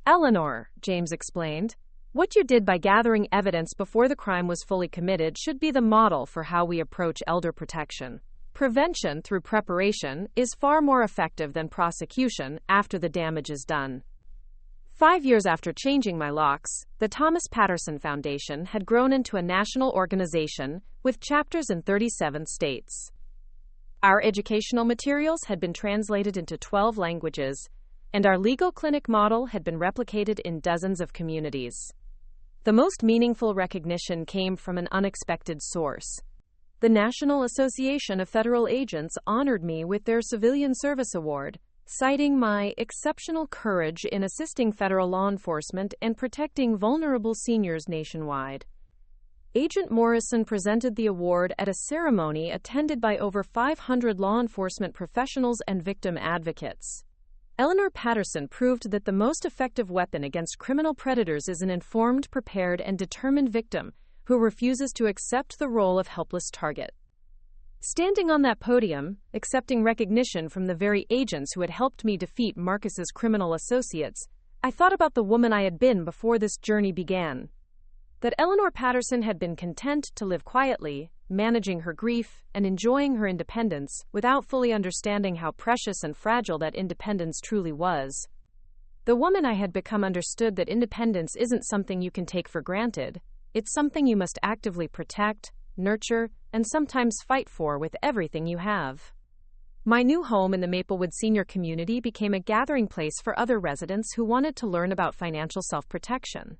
"Eleanor," James explained, "what you did by gathering evidence before the crime was fully committed should be the model for how we approach elder protection. Prevention through preparation is far more effective than prosecution after the damage is done." 5 years after changing my locks, the Thomas Patterson Foundation had grown into a national organization with chapters in 37 states. Our educational materials had been translated into 12 languages, and our legal clinic model had been replicated in dozens of communities. The most meaningful recognition came from an unexpected source. The National Association of Federal Agents honored me with their Civilian Service Award, citing my exceptional courage in assisting federal law enforcement and protecting vulnerable seniors nationwide. Agent Morrison presented the award at a ceremony attended by over 500 law enforcement professionals and victim advocates. Eleanor Patterson proved that the most effective weapon against criminal predators is an informed, prepared, and determined victim who refuses to accept the role of helpless target. Standing on that podium, accepting recognition from the very agents who had helped me defeat Marcus's criminal associates, I thought about the woman I had been before this journey began. That Eleanor Patterson had been content to live quietly, managing her grief and enjoying her independence without fully understanding how precious and fragile that independence truly was. The woman I had become understood that independence isn't something you can take for granted. It's something you must actively protect, nurture, and sometimes fight for with everything you have. My new home in the Maplewood Senior Community became a gathering place for other residents who wanted to learn about financial self-protection.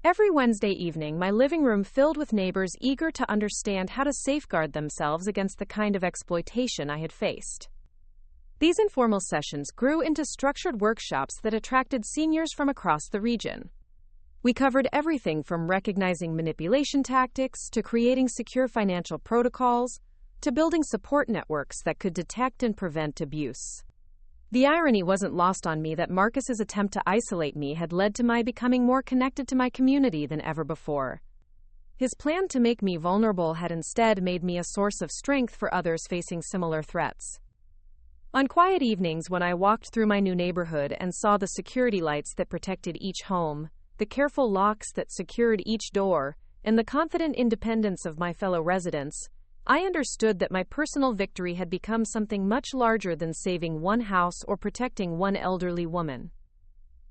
Every Wednesday evening, my living room filled with neighbors eager to understand how to safeguard themselves against the kind of exploitation I had faced. These informal sessions grew into structured workshops that attracted seniors from across the region. We covered everything from recognizing manipulation tactics to creating secure financial protocols to building support networks that could detect and prevent abuse. The irony wasn't lost on me that Marcus's attempt to isolate me had led to my becoming more connected to my community than ever before. His plan to make me vulnerable had instead made me a source of strength for others facing similar threats. On quiet evenings when I walked through my new neighborhood and saw the security lights that protected each home, the careful locks that secured each door, and the confident independence of my fellow residents, I understood that my personal victory had become something much larger than saving one house or protecting one elderly woman.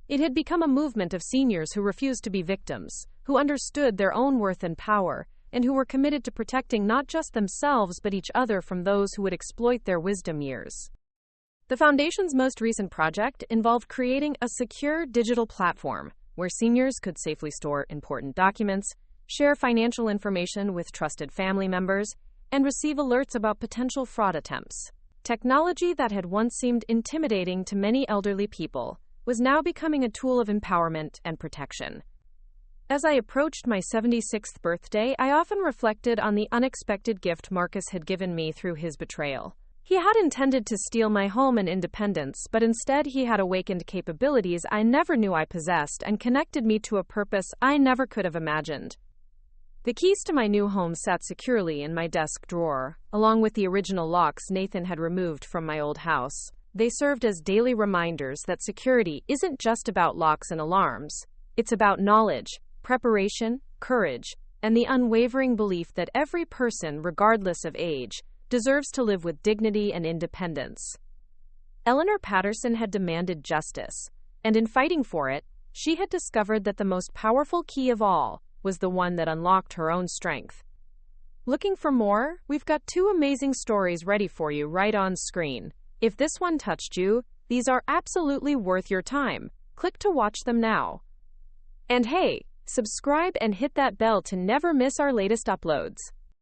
It had become a movement of seniors who refused to be victims, who understood their own worth and power, and who were committed to protecting not just themselves but each other from those who would exploit their wisdom years. The Foundation's most recent project involved creating a secure digital platform where seniors could safely store important documents, share financial information with trusted family members, and receive alerts about potential fraud attempts. Technology that had once seemed intimidating to many elderly people was now becoming a tool of empowerment and protection. As I approached my 76th birthday, I often reflected on the unexpected gift Marcus had given me through his betrayal. He had intended to steal my home and independence, but instead he had awakened capabilities I never knew I possessed and connected me to a purpose I never could have imagined. The keys to my new home sat securely in my desk drawer, along with the original locks Nathan had removed from my old house. They served as daily reminders that security isn't just about locks and alarms. It's about knowledge, preparation, courage, and the unwavering belief that every person, regardless of age, deserves to live with dignity and independence. Eleanor Patterson had demanded justice, and in fighting for it, she had discovered that the most powerful key of all was the one that unlocked her own strength. Looking for more? We've got 2 amazing stories ready for you right on screen. If this one touched you, these are absolutely worth your time. Click to watch them now. And hey, subscribe and hit that bell to never miss our latest uploads.